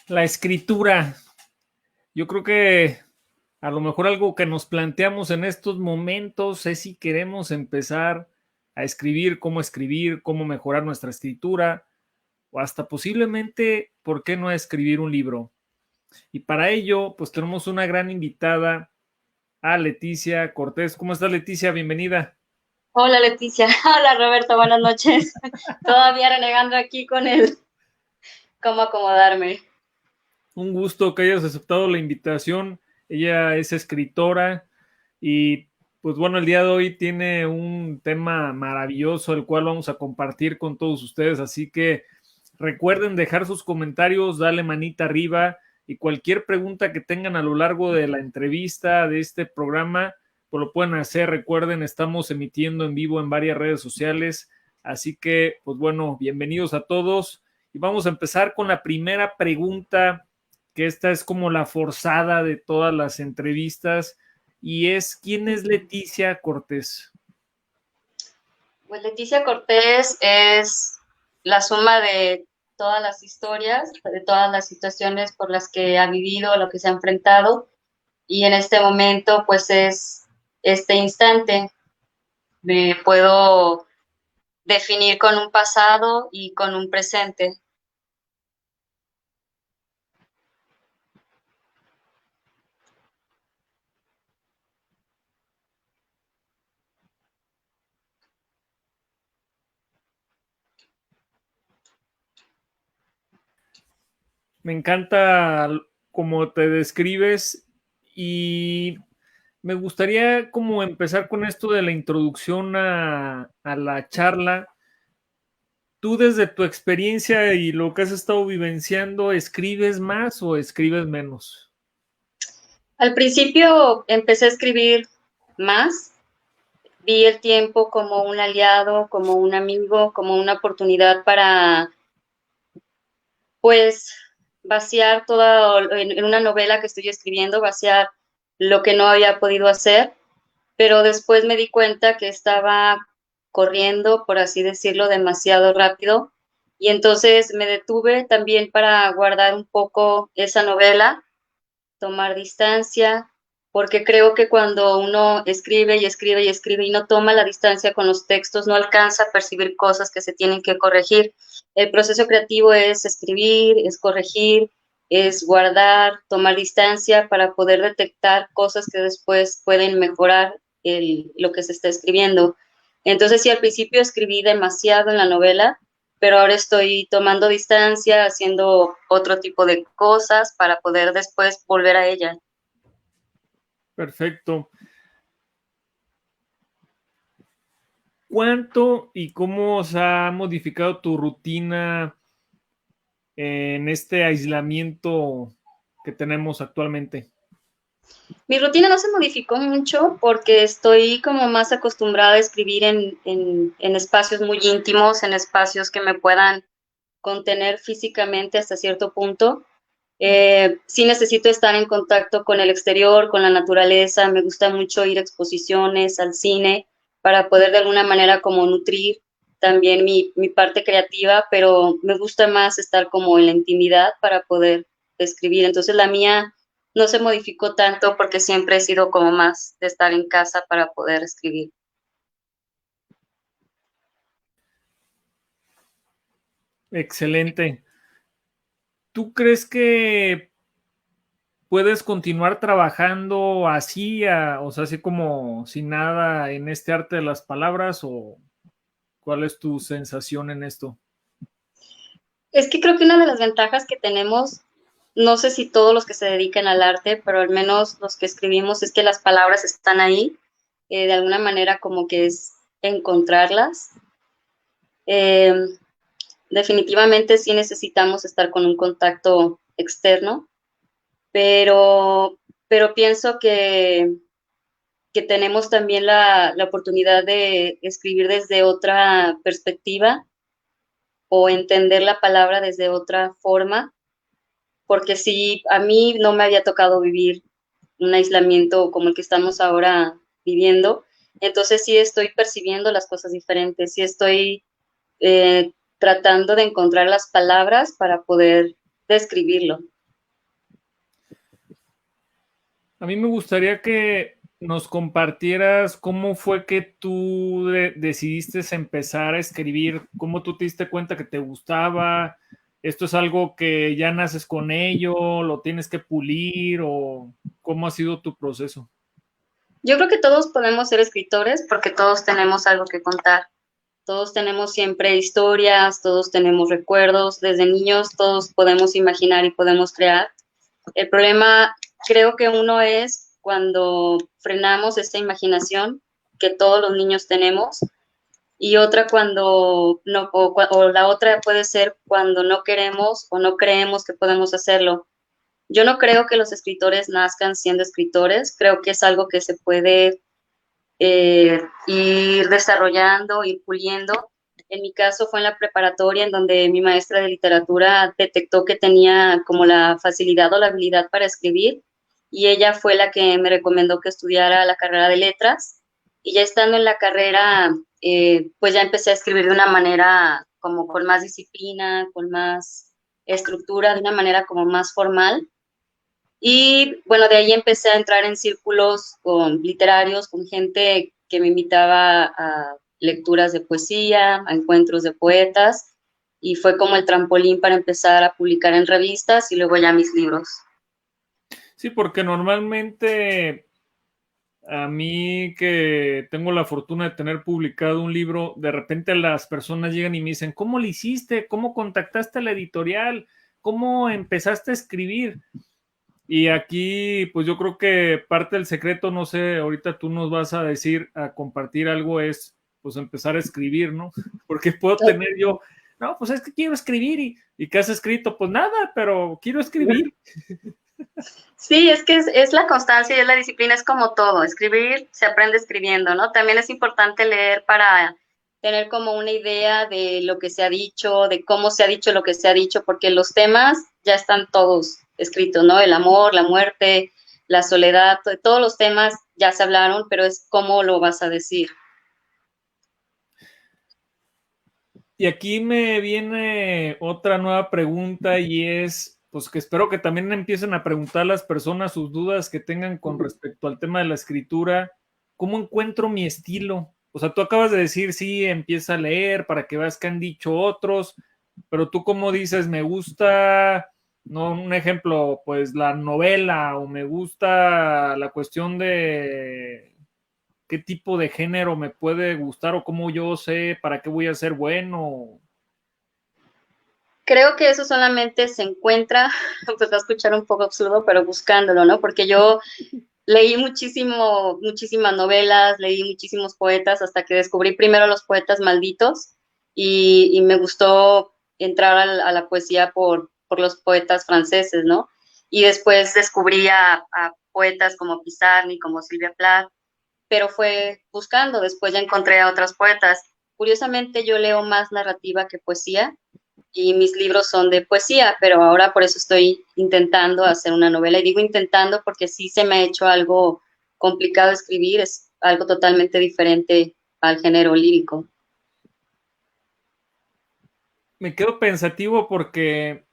La escritura. Yo creo que a lo mejor algo que nos planteamos en estos momentos es si queremos empezar a escribir, cómo mejorar nuestra escritura, o hasta posiblemente, ¿por qué no escribir un libro? Y para ello, pues tenemos una gran invitada, a Leticia Cortés. ¿Cómo estás, Leticia? Bienvenida. Hola Leticia, hola Roberto, buenas noches. Todavía renegando aquí con el cómo acomodarme. Un gusto que hayas aceptado la invitación. Ella es escritora y pues bueno, el día de hoy tiene un tema maravilloso el cual vamos a compartir con todos ustedes, así que recuerden dejar sus comentarios, darle manita arriba y cualquier pregunta que tengan a lo largo de la entrevista de este programa, pues lo pueden hacer. Recuerden, estamos emitiendo en vivo en varias redes sociales, así que pues bueno, bienvenidos a todos y vamos a empezar con la primera pregunta, que esta es como la forzada de todas las entrevistas, y es, ¿quién es Leticia Cortés? Pues Leticia Cortés es la suma de todas las historias, de todas las situaciones por las que ha vivido, lo que se ha enfrentado, y en este momento pues es este instante. Me puedo definir con un pasado y con un presente. Me encanta cómo te describes y me gustaría como empezar con esto de la introducción a la charla. Tú desde tu experiencia y lo que has estado vivenciando, ¿escribes más o escribes menos? Al principio empecé a escribir más. Vi el tiempo como un aliado, como un amigo, como una oportunidad para, pues, vaciar toda, en una novela que estoy escribiendo, vaciar lo que no había podido hacer, pero después me di cuenta que estaba corriendo, por así decirlo, demasiado rápido, y entonces me detuve también para guardar un poco esa novela, tomar distancia, porque creo que cuando uno escribe y escribe y escribe y no toma la distancia con los textos, no alcanza a percibir cosas que se tienen que corregir. El proceso creativo es escribir, es corregir, es guardar, tomar distancia para poder detectar cosas que después pueden mejorar lo que se está escribiendo. Entonces, sí, al principio escribí demasiado en la novela, pero ahora estoy tomando distancia, haciendo otro tipo de cosas para poder después volver a ella. Perfecto. ¿Cuánto y cómo se ha modificado tu rutina en este aislamiento que tenemos actualmente? Mi rutina no se modificó mucho porque estoy como más acostumbrada a escribir en espacios muy íntimos, en espacios que me puedan contener físicamente hasta cierto punto. Sí necesito estar en contacto con el exterior, con la naturaleza, me gusta mucho ir a exposiciones, al cine, para poder de alguna manera como nutrir también mi parte creativa, pero me gusta más estar como en la intimidad para poder escribir. Entonces la mía no se modificó tanto porque siempre he sido como más de estar en casa para poder escribir. Excelente. ¿Tú crees que puedes continuar trabajando así, o sea, así como sin nada en este arte de las palabras, o cuál es tu sensación en esto? Es que creo que una de las ventajas que tenemos, no sé si todos los que se dedican al arte, pero al menos los que escribimos, es que las palabras están ahí, de alguna manera como que es encontrarlas. Eh, Definitivamente sí necesitamos estar con un contacto externo, pero, pero pienso que tenemos también la oportunidad de escribir desde otra perspectiva o entender la palabra desde otra forma, porque si a mí no me había tocado vivir un aislamiento como el que estamos ahora viviendo, entonces sí estoy percibiendo las cosas diferentes, sí estoy tratando de encontrar las palabras para poder describirlo. A mí me gustaría que nos compartieras cómo fue que tú decidiste empezar a escribir, cómo tú te diste cuenta que te gustaba, esto es algo que ya naces con ello, lo tienes que pulir o cómo ha sido tu proceso. Yo creo que todos podemos ser escritores porque todos tenemos algo que contar. Todos tenemos siempre historias, todos tenemos recuerdos. Desde niños todos podemos imaginar y podemos crear. El problema creo que uno es cuando frenamos esta imaginación que todos los niños tenemos y otra cuando no, o la otra puede ser cuando no queremos o no creemos que podemos hacerlo. Yo no creo que los escritores nazcan siendo escritores, creo que es algo que se puede ir desarrollando, ir puliendo. En mi caso fue en la preparatoria, en donde mi maestra de literatura detectó que tenía como la facilidad o la habilidad para escribir, y ella fue la que me recomendó que estudiara la carrera de letras. Y ya estando en la carrera, pues ya empecé a escribir de una manera como con más disciplina, con más estructura, de una manera como más formal. Y bueno, de ahí empecé a entrar en círculos literarios, con gente que me invitaba a lecturas de poesía, a encuentros de poetas, y fue como el trampolín para empezar a publicar en revistas y luego ya mis libros. Sí, porque normalmente a mí que tengo la fortuna de tener publicado un libro, de repente las personas llegan y me dicen, ¿cómo le hiciste? ¿Cómo contactaste a la editorial? ¿Cómo empezaste a escribir? Y aquí, pues yo creo que parte del secreto, no sé, ahorita tú nos vas a decir, a compartir algo, es pues empezar a escribir, ¿no? Porque puedo tener yo, no, pues es que quiero escribir y ¿qué has escrito? Pues nada, pero quiero escribir. Sí, es que es la constancia y es la disciplina, es como todo. Escribir se aprende escribiendo, ¿no? También es importante leer para tener como una idea de lo que se ha dicho, de cómo se ha dicho lo que se ha dicho, porque los temas ya están todos escritos, ¿no? El amor, la muerte, la soledad, todos los temas ya se hablaron, pero es cómo lo vas a decir. Y aquí me viene otra nueva pregunta y es, pues que espero que también empiecen a preguntar a las personas sus dudas que tengan con respecto al tema de la escritura. ¿Cómo encuentro mi estilo? O sea, tú acabas de decir, sí, empieza a leer para que veas que han dicho otros, pero tú cómo dices, me gusta, no, un ejemplo, pues la novela o me gusta la cuestión de qué tipo de género me puede gustar o cómo yo sé para qué voy a ser bueno. Creo que eso solamente se encuentra, pues va a escuchar un poco absurdo, pero buscándolo, ¿no? Porque yo leí muchísimas novelas, leí muchísimos poetas hasta que descubrí primero los poetas malditos y me gustó entrar a la poesía por los poetas franceses, ¿no? Y después descubrí a poetas como Pizarnik, como Silvia Plath, pero fue buscando, después ya encontré a otras poetas. Curiosamente yo leo más narrativa que poesía y mis libros son de poesía, pero ahora por eso estoy intentando hacer una novela. Y digo intentando porque sí se me ha hecho algo complicado escribir, es algo totalmente diferente al género lírico. Me quedo pensativo porque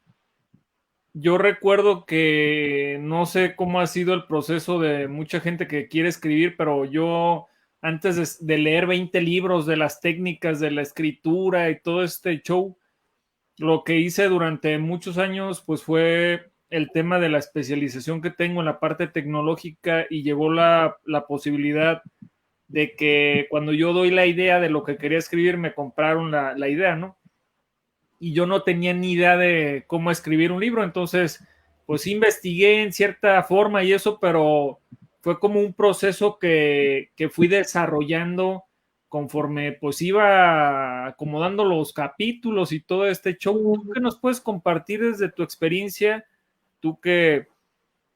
yo recuerdo que no sé cómo ha sido el proceso de mucha gente que quiere escribir, pero yo antes de leer 20 libros de las técnicas de la escritura y todo este show, lo que hice durante muchos años pues fue el tema de la especialización que tengo en la parte tecnológica y llevó la posibilidad de que cuando yo doy la idea de lo que quería escribir me compraron la idea, ¿no? Y yo no tenía ni idea de cómo escribir un libro, entonces pues investigué en cierta forma y eso, pero fue como un proceso que fui desarrollando conforme pues iba acomodando los capítulos y todo este show. ¿Tú qué nos puedes compartir desde tu experiencia? Tú que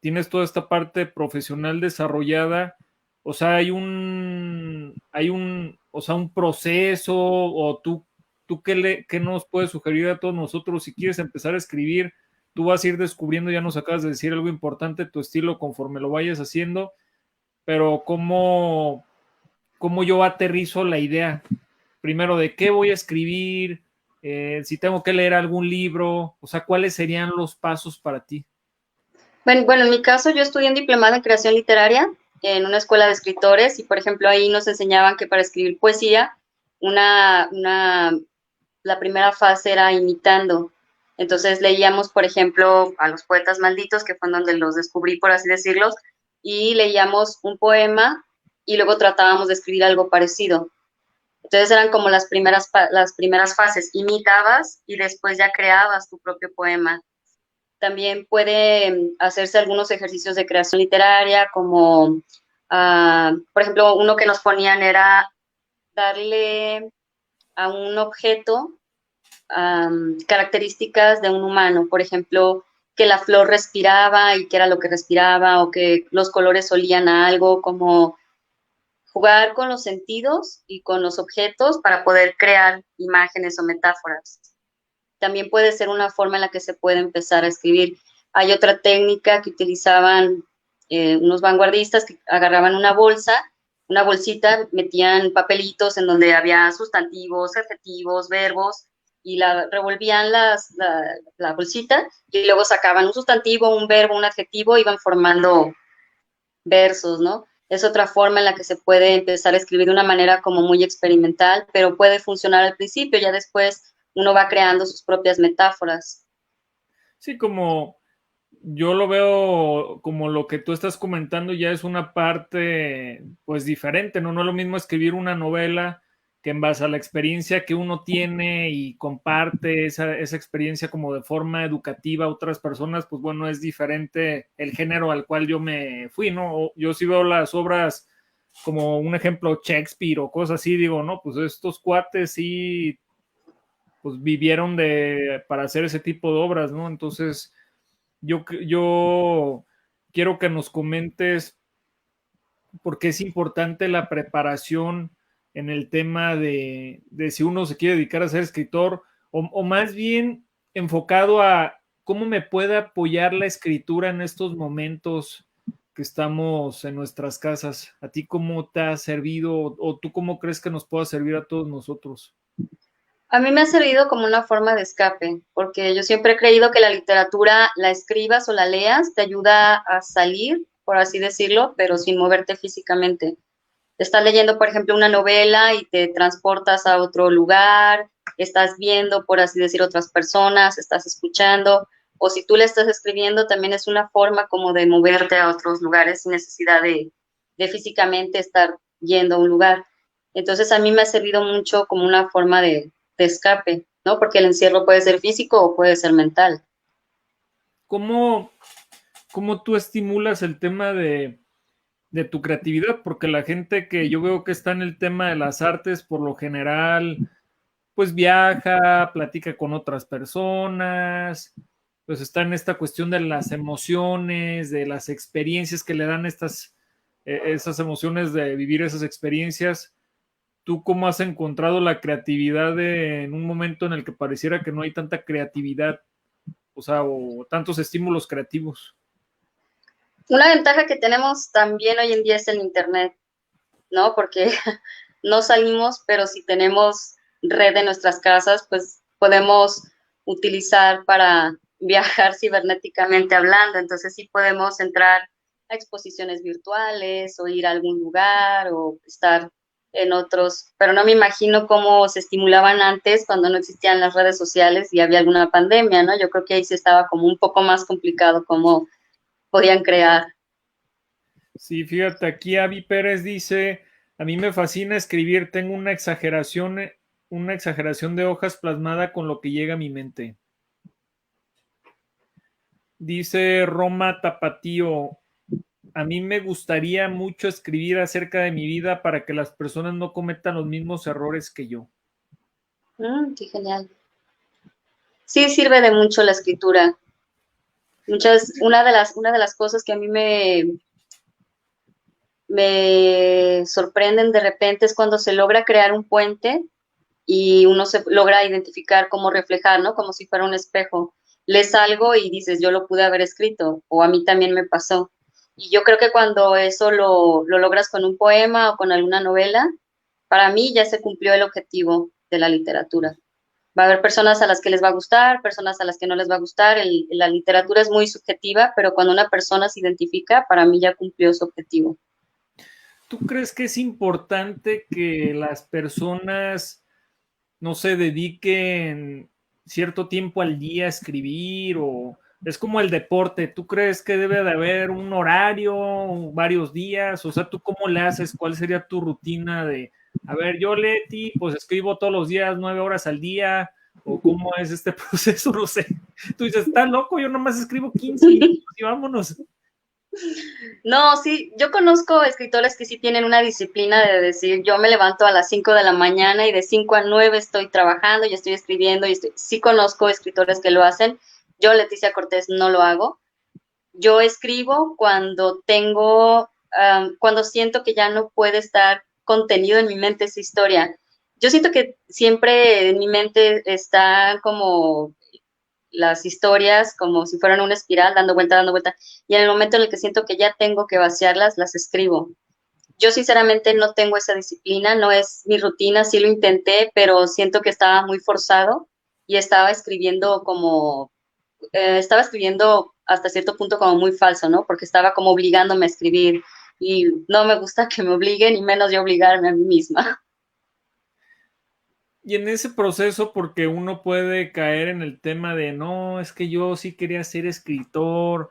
tienes toda esta parte profesional desarrollada, o sea, o sea, un proceso, o tú qué nos puedes sugerir a todos nosotros si quieres empezar a escribir, tú vas a ir descubriendo, ya nos acabas de decir algo importante, tu estilo conforme lo vayas haciendo, pero cómo yo aterrizo la idea, primero de qué voy a escribir, si tengo que leer algún libro, o sea, cuáles serían los pasos para ti. Bueno, en mi caso yo estudié un diplomado en creación literaria en una escuela de escritores y, por ejemplo, ahí nos enseñaban que para escribir poesía, una, una, la primera fase era imitando. Entonces leíamos, por ejemplo, a los poetas malditos, que fue en donde los descubrí, por así decirlo, y leíamos un poema y luego tratábamos de escribir algo parecido. Entonces eran como las primeras fases, imitabas y después ya creabas tu propio poema. También puede hacerse algunos ejercicios de creación literaria, como, por ejemplo, uno que nos ponían era darle a un objeto características de un humano, por ejemplo, que la flor respiraba y qué era lo que respiraba, o que los colores olían a algo, como jugar con los sentidos y con los objetos para poder crear imágenes o metáforas. También puede ser una forma en la que se puede empezar a escribir. Hay otra técnica que utilizaban unos vanguardistas que agarraban una bolsita, metían papelitos en donde había sustantivos, adjetivos, verbos, y la revolvían la bolsita y luego sacaban un sustantivo, un verbo, un adjetivo, iban formando versos, ¿no? Es otra forma en la que se puede empezar a escribir de una manera como muy experimental, pero puede funcionar al principio, ya después uno va creando sus propias metáforas. Sí, como yo lo veo como lo que tú estás comentando ya es una parte pues diferente, ¿no? No es lo mismo escribir una novela que en base a la experiencia que uno tiene y comparte esa experiencia como de forma educativa a otras personas, pues bueno, es diferente el género al cual yo me fui, ¿no? Yo sí veo las obras como un ejemplo Shakespeare o cosas así, digo, no, pues estos cuates sí, pues vivieron para hacer ese tipo de obras, ¿no? Entonces yo quiero que nos comentes por qué es importante la preparación en el tema de si uno se quiere dedicar a ser escritor o más bien enfocado a cómo me puede apoyar la escritura en estos momentos que estamos en nuestras casas. ¿A ti cómo te ha servido o tú cómo crees que nos pueda servir a todos nosotros? A mí me ha servido como una forma de escape, porque yo siempre he creído que la literatura, la escribas o la leas, te ayuda a salir, por así decirlo, pero sin moverte físicamente. Estás leyendo, por ejemplo, una novela y te transportas a otro lugar, estás viendo, por así decir, otras personas, estás escuchando, o si tú le estás escribiendo, también es una forma como de moverte a otros lugares sin necesidad de físicamente estar yendo a un lugar. Entonces, a mí me ha servido mucho como una forma de escape, ¿no? Porque el encierro puede ser físico o puede ser mental. ¿Cómo, cómo tú estimulas el tema de tu creatividad? Porque la gente que yo veo que está en el tema de las artes, por lo general, pues viaja, platica con otras personas, pues está en esta cuestión de las emociones, de las experiencias que le dan esas emociones de vivir esas experiencias. ¿Tú cómo has encontrado la creatividad en un momento en el que pareciera que no hay tanta creatividad, o sea, o tantos estímulos creativos? Una ventaja que tenemos también hoy en día es el Internet, ¿no? Porque no salimos, pero si tenemos red en nuestras casas, pues podemos utilizar para viajar cibernéticamente hablando. Entonces sí podemos entrar a exposiciones virtuales o ir a algún lugar o estar en otros, pero no me imagino cómo se estimulaban antes cuando no existían las redes sociales y había alguna pandemia, ¿no? Yo creo que ahí sí estaba como un poco más complicado cómo podían crear. Sí, fíjate, aquí Avi Pérez dice, a mí me fascina escribir, tengo una exageración de hojas plasmada con lo que llega a mi mente. Dice Roma Tapatío, a mí me gustaría mucho escribir acerca de mi vida para que las personas no cometan los mismos errores que yo. Qué genial. Sí sirve de mucho la escritura. Una de las cosas que a mí me sorprenden de repente es cuando se logra crear un puente y uno se logra identificar cómo reflejar, ¿no? Como si fuera un espejo. Lees algo y dices, yo lo pude haber escrito, o a mí también me pasó. Y yo creo que cuando eso lo logras con un poema o con alguna novela, para mí ya se cumplió el objetivo de la literatura. Va a haber personas a las que les va a gustar, personas a las que no les va a gustar. La literatura es muy subjetiva, pero cuando una persona se identifica, para mí ya cumplió su objetivo. ¿Tú crees que es importante que las personas, no sé, dediquen cierto tiempo al día a escribir o es como el deporte? ¿Tú crees que debe de haber un horario, varios días? O sea, ¿tú cómo le haces? ¿Cuál sería tu rutina de, a ver, yo Leti, pues escribo todos los días 9 horas al día? ¿O cómo es este proceso? No sé. Tú dices, ¿estás loco? Yo nomás escribo 15 minutos y vámonos. No, sí, yo conozco escritores que sí tienen una disciplina de decir, yo me levanto a las 5 de la mañana y de 5 a 9 estoy trabajando y estoy escribiendo y sí conozco escritores que lo hacen. Yo, Leticia Cortés, no lo hago. Yo escribo cuando cuando siento que ya no puede estar contenido en mi mente esa historia. Yo siento que siempre en mi mente está como las historias como si fueran una espiral, dando vuelta, y en el momento en el que siento que ya tengo que vaciarlas, las escribo. Yo sinceramente no tengo esa disciplina, no es mi rutina, sí lo intenté, pero siento que estaba muy forzado y estaba escribiendo hasta cierto punto como muy falso, ¿no? Porque estaba como obligándome a escribir y no me gusta que me obliguen y menos yo obligarme a mí misma. Y en ese proceso, porque uno puede caer en el tema de, no, es que yo sí quería ser escritor,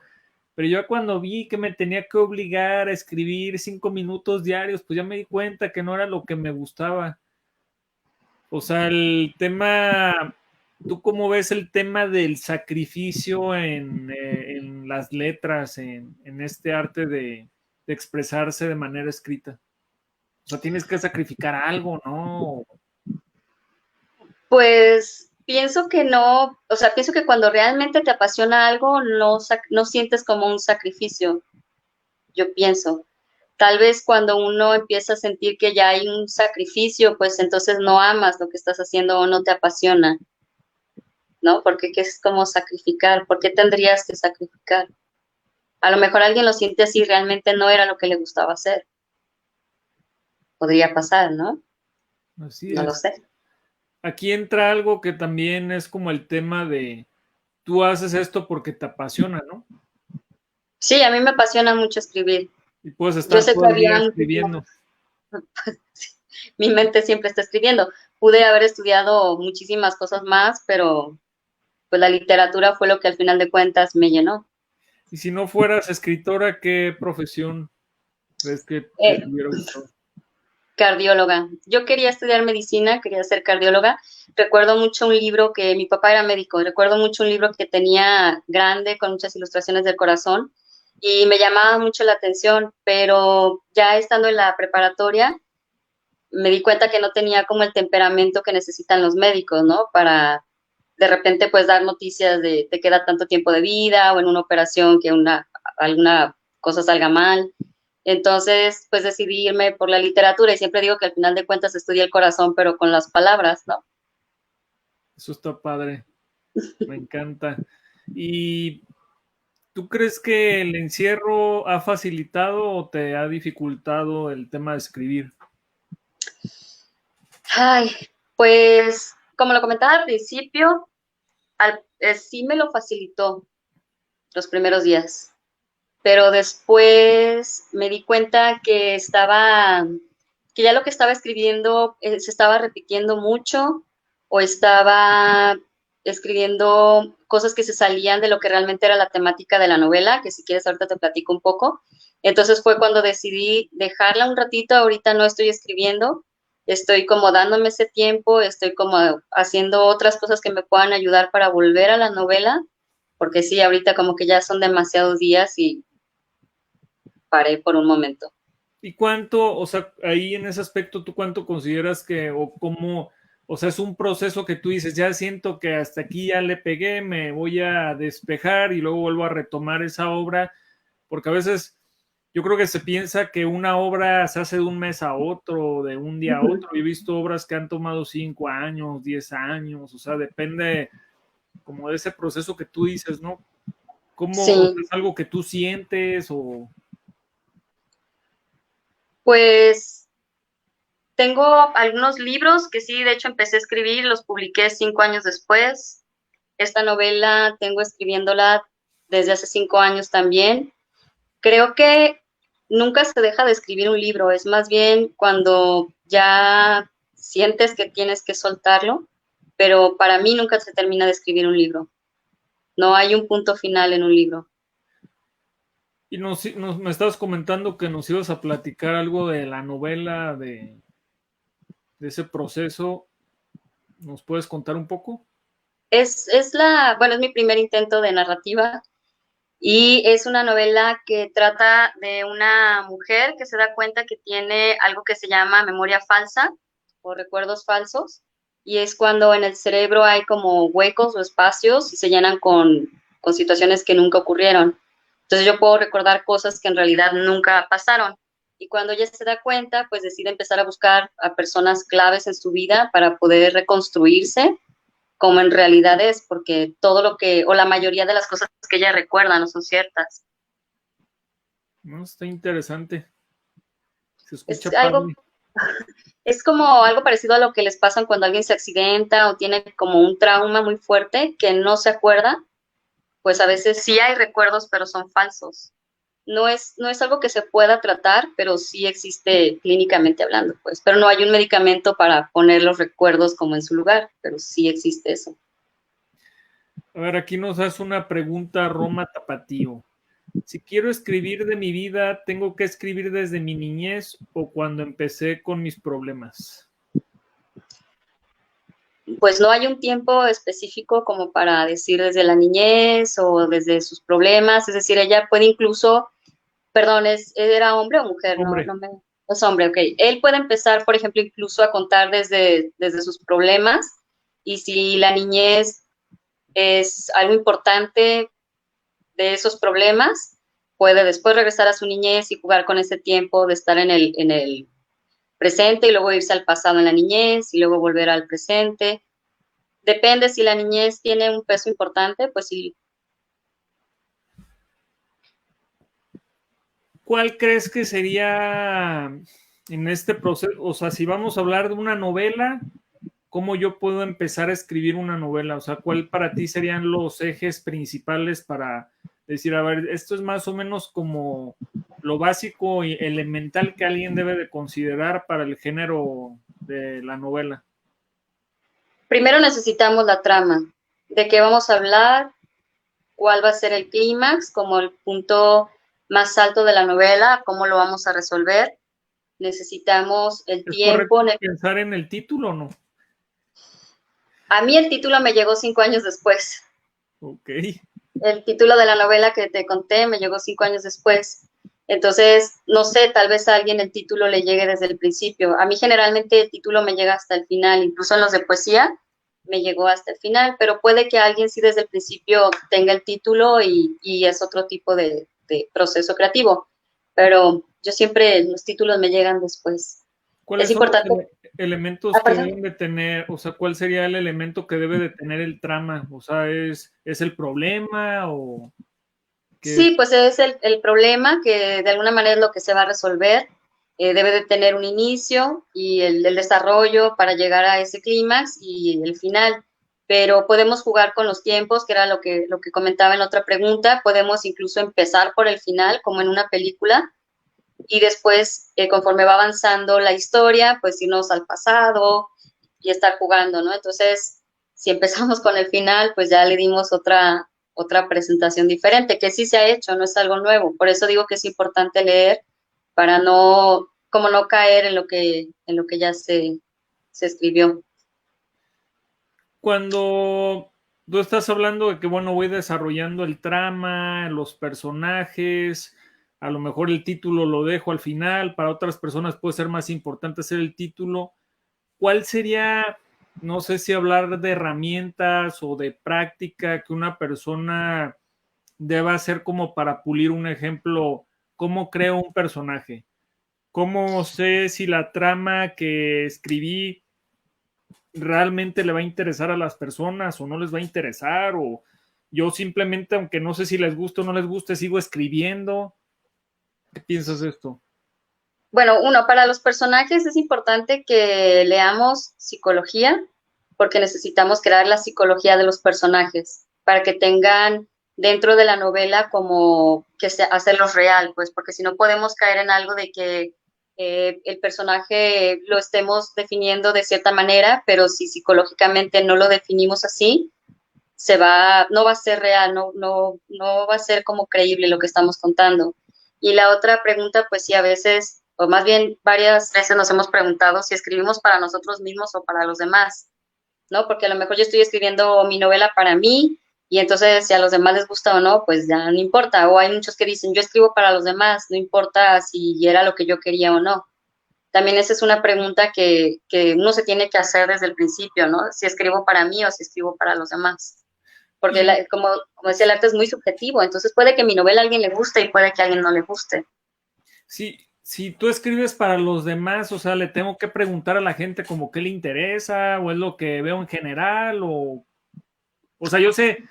pero yo cuando vi que me tenía que obligar a escribir 5 minutos diarios, pues ya me di cuenta que no era lo que me gustaba. O sea, el tema, ¿tú cómo ves el tema del sacrificio en las letras, en este arte de expresarse de manera escrita? O sea, tienes que sacrificar algo, ¿no? Pues pienso que no, o sea, pienso que cuando realmente te apasiona algo, no sientes como un sacrificio, yo pienso. Tal vez cuando uno empieza a sentir que ya hay un sacrificio, pues entonces no amas lo que estás haciendo o no te apasiona, ¿no? Porque ¿qué es como sacrificar? ¿Por qué tendrías que sacrificar? A lo mejor alguien lo siente así, realmente no era lo que le gustaba hacer. Podría pasar, ¿no? Así No lo es. sé. Aquí entra algo que también es como el tema de tú haces esto porque te apasiona, ¿no? Sí, a mí me apasiona mucho escribir. Y puedes Yo estar sé todo que el día había muchísimas, escribiendo. mi mente siempre está escribiendo. Pude haber estudiado muchísimas cosas más, pero pues la literatura fue lo que al final de cuentas me llenó. Y si no fueras escritora, ¿qué profesión crees que Eh, te hubiera gustado? Cardióloga. Yo quería estudiar medicina, quería ser cardióloga. Recuerdo mucho un libro que mi papá era médico, recuerdo mucho un libro que tenía grande con muchas ilustraciones del corazón y me llamaba mucho la atención, pero ya estando en la preparatoria me di cuenta que no tenía como el temperamento que necesitan los médicos, ¿no? Para de repente pues dar noticias de te queda tanto tiempo de vida o en una operación que alguna cosa salga mal. Entonces, pues decidí irme por la literatura y siempre digo que al final de cuentas estudia el corazón, pero con las palabras, ¿no? Eso está padre, me encanta. ¿Y tú crees que el encierro ha facilitado o te ha dificultado el tema de escribir? Ay, pues como lo comentaba al principio, sí me lo facilitó los primeros días, pero después me di cuenta que ya lo que estaba escribiendo se estaba repitiendo mucho o estaba escribiendo cosas que se salían de lo que realmente era la temática de la novela, que si quieres ahorita te platico un poco. Entonces fue cuando decidí dejarla un ratito, ahorita no estoy escribiendo, estoy como dándome ese tiempo, estoy como haciendo otras cosas que me puedan ayudar para volver a la novela, porque sí, ahorita como que ya son demasiados días y paré por un momento. ¿Y cuánto, o sea, ahí en ese aspecto, tú cuánto consideras que, o cómo, o sea, es un proceso que tú dices, ya siento que hasta aquí ya le pegué, me voy a despejar y luego vuelvo a retomar esa obra, porque a veces yo creo que se piensa que una obra se hace de un mes a otro, de un día a otro. He visto obras que han tomado 5 años, 10 años, o sea, depende como de ese proceso que tú dices, ¿no? ¿Cómo, o sea, Sí, es algo que tú sientes o... pues tengo algunos libros que sí, de hecho empecé a escribir, los publiqué 5 años después. Esta novela tengo escribiéndola desde hace 5 años también. Creo que nunca se deja de escribir un libro, es más bien cuando ya sientes que tienes que soltarlo, pero para mí nunca se termina de escribir un libro. No hay un punto final en un libro. Y me estabas comentando que nos ibas a platicar algo de la novela, de ese proceso. ¿Nos puedes contar un poco? Bueno, es mi primer intento de narrativa y es una novela que trata de una mujer que se da cuenta que tiene algo que se llama memoria falsa o recuerdos falsos, y es cuando en el cerebro hay como huecos o espacios y se llenan con situaciones que nunca ocurrieron. Entonces yo puedo recordar cosas que en realidad nunca pasaron. Y cuando ella se da cuenta, pues decide empezar a buscar a personas claves en su vida para poder reconstruirse como en realidad es, porque todo lo que, o la mayoría de las cosas que ella recuerda no son ciertas. No, está interesante. Se escucha Es algo, padre. es como algo parecido a lo que les pasa cuando alguien se accidenta o tiene como un trauma muy fuerte que no se acuerda, pues a veces sí hay recuerdos, pero son falsos. No es algo que se pueda tratar, pero sí existe clínicamente hablando, pues. Pero no hay un medicamento para poner los recuerdos como en su lugar, pero sí existe eso. A ver, aquí nos hace una pregunta Roma Tapatío. Si quiero escribir de mi vida, ¿tengo que escribir desde mi niñez o cuando empecé con mis problemas? Pues no hay un tiempo específico como para decir desde la niñez o desde sus problemas, es decir, ella puede incluso, perdón, ¿era hombre o mujer? No, Hombre, no me, es hombre, ok. Él puede empezar, por ejemplo, incluso a contar desde sus problemas, y si la niñez es algo importante de esos problemas, puede después regresar a su niñez y jugar con ese tiempo de estar en el presente y luego irse al pasado en la niñez y luego volver al presente. Depende si la niñez tiene un peso importante, pues sí. ¿cuál crees que sería en este proceso? O sea, si vamos a hablar de una novela, ¿cómo yo puedo empezar a escribir una novela? O sea, ¿cuál para ti serían los ejes principales para decir, a ver, esto es más o menos como lo básico y elemental que alguien debe de considerar para el género de la novela? Primero necesitamos la trama, de qué vamos a hablar, cuál va a ser el clímax, como el punto más alto de la novela, cómo lo vamos a resolver. Necesitamos el ¿Es correcto tiempo. pensar en el título o no? A mí el título me llegó 5 años después. Ok. El título de la novela que te conté me llegó 5 años después. Entonces, no sé, tal vez a alguien el título le llegue desde el principio. A mí generalmente el título me llega hasta el final, incluso en los de poesía me llegó hasta el final, pero puede que alguien sí desde el principio tenga el título y es otro tipo de proceso creativo. Pero yo siempre los títulos me llegan después. Es ¿Cuáles son los importante. elementos Ah, que perdón. deben de tener? O sea, ¿cuál sería el elemento que debe de tener el trama? O sea, ¿es el problema o qué Sí, es? pues es el problema que de alguna manera es lo que se va a resolver. Debe de tener un inicio y el desarrollo para llegar a ese clímax y el final. Pero podemos jugar con los tiempos, que era lo que comentaba en otra pregunta. Podemos incluso empezar por el final, como en una película, y después, conforme va avanzando la historia, pues irnos al pasado y estar jugando, ¿no? Entonces, si empezamos con el final, pues ya le dimos otra presentación diferente, que sí se ha hecho, no es algo nuevo. Por eso digo que es importante leer para como no caer en lo que ya se escribió. Cuando tú estás hablando de que, bueno, voy desarrollando el trama, los personajes, a lo mejor el título lo dejo al final, para otras personas puede ser más importante hacer el título. ¿Cuál sería, no sé si hablar de herramientas o de práctica que una persona deba hacer como para pulir un ejemplo? ¿Cómo creo un personaje? ¿Cómo sé si la trama que escribí realmente le va a interesar a las personas o no les va a interesar? O yo simplemente, aunque no sé si les gusta o no les guste, sigo escribiendo. ¿Qué piensas de esto? Bueno, uno, para los personajes es importante que leamos psicología, porque necesitamos crear la psicología de los personajes, para que tengan dentro de la novela como que hacerlos real, pues, porque si no podemos caer en algo de que el personaje lo estemos definiendo de cierta manera, pero si psicológicamente no lo definimos así, no va a ser real, no va a ser como creíble lo que estamos contando. Y la otra pregunta, pues sí, a veces, o más bien varias veces nos hemos preguntado si escribimos para nosotros mismos o para los demás, ¿no? Porque a lo mejor yo estoy escribiendo mi novela para mí y entonces si a los demás les gusta o no, pues ya no importa. O hay muchos que dicen, yo escribo para los demás, no importa si era lo que yo quería o no. También esa es una pregunta que uno se tiene que hacer desde el principio, ¿no? Si escribo para mí o si escribo para los demás porque Y como decía, el arte es muy subjetivo, entonces puede que mi novela a alguien le guste y puede que a alguien no le guste. si tú escribes para los demás, o sea, le tengo que preguntar a la gente como qué le interesa, o es lo que veo en general, o sea, yo sé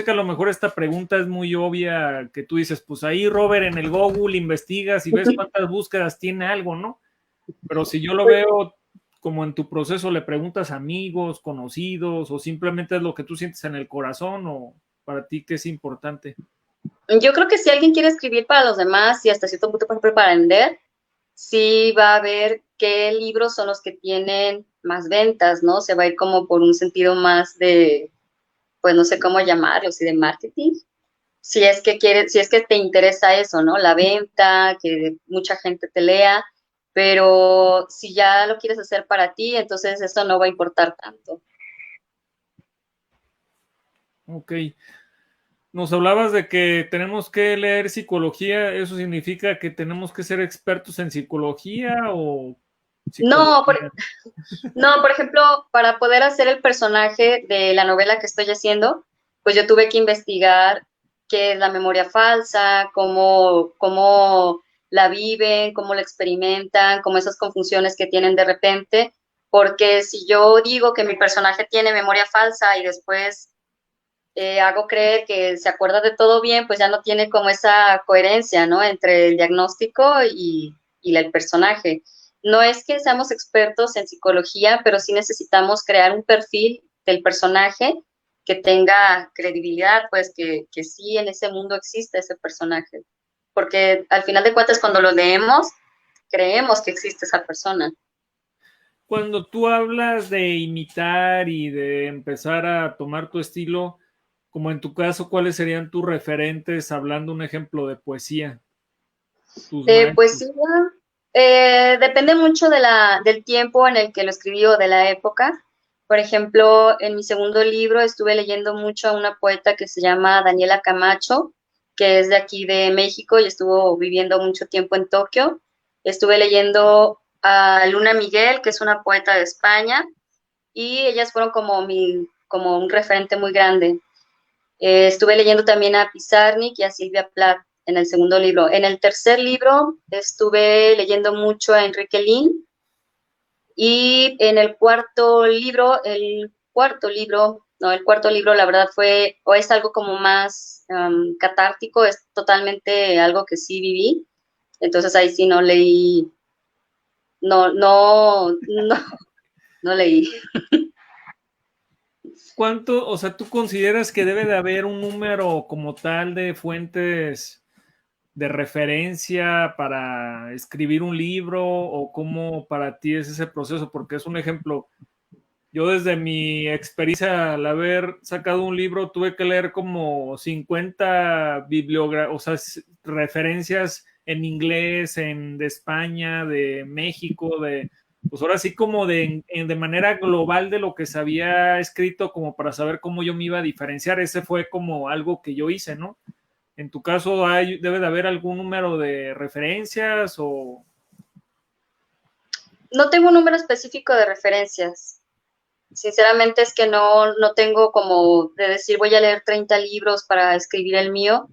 que a lo mejor esta pregunta es muy obvia, que tú dices, pues ahí, Robert, en el Google investigas y ves cuántas búsquedas tiene algo, ¿no? Pero si yo lo veo como en tu proceso, le preguntas a amigos, conocidos, o simplemente es lo que tú sientes en el corazón, o para ti qué es importante. Yo creo que si alguien quiere escribir para los demás y hasta cierto punto, por ejemplo, para vender, sí va a ver qué libros son los que tienen más ventas, ¿no? Se va a ir como por un sentido más de, pues no sé cómo llamarlo, si de marketing. Si es que te interesa eso, ¿no? La venta, que mucha gente te lea, pero si ya lo quieres hacer para ti, entonces eso no va a importar tanto. Ok. Nos hablabas de que tenemos que leer psicología, ¿eso significa que tenemos que ser expertos en psicología o No, psicología? no, por ejemplo, para poder hacer el personaje de la novela que estoy haciendo, pues yo tuve que investigar qué es la memoria falsa, cómo la viven, cómo la experimentan, cómo esas confusiones que tienen de repente, porque si yo digo que mi personaje tiene memoria falsa y después hago creer que se acuerda de todo bien, pues ya no tiene como esa coherencia, ¿no? Entre el diagnóstico y el personaje. No es que seamos expertos en psicología, pero sí necesitamos crear un perfil del personaje que tenga credibilidad, pues que sí en ese mundo existe ese personaje. Porque al final de cuentas, cuando lo leemos, creemos que existe esa persona. Cuando tú hablas de imitar y de empezar a tomar tu estilo, como en tu caso, ¿cuáles serían tus referentes hablando un ejemplo de poesía? Tus Pues maestros. sí, depende mucho del tiempo en el que lo escribí o de la época. Por ejemplo, en mi segundo libro estuve leyendo mucho a una poeta que se llama Daniela Camacho, que es de aquí de México y estuvo viviendo mucho tiempo en Tokio. Estuve leyendo a Luna Miguel, que es una poeta de España, y ellas fueron como un referente muy grande. Estuve leyendo también a Pizarnik y a Silvia Plath en el segundo libro. En el tercer libro estuve leyendo mucho a Enrique Lin y en el cuarto libro la verdad fue, o es algo como más catártico, es totalmente algo que sí viví. Entonces ahí sí no leí, no, no leí. ¿Cuánto, o sea, tú consideras que debe de haber un número como tal de fuentes de referencia para escribir un libro o cómo para ti es ese proceso? Porque es un ejemplo, yo desde mi experiencia al haber sacado un libro tuve que leer como 50 o sea, referencias en inglés, de España, de México, pues ahora sí como de manera global de lo que se había escrito como para saber cómo yo me iba a diferenciar. Ese fue como algo que yo hice, ¿no? En tu caso, debe de haber algún número de referencias o... No tengo un número específico de referencias. Sinceramente es que no tengo como de decir voy a leer 30 libros para escribir el mío.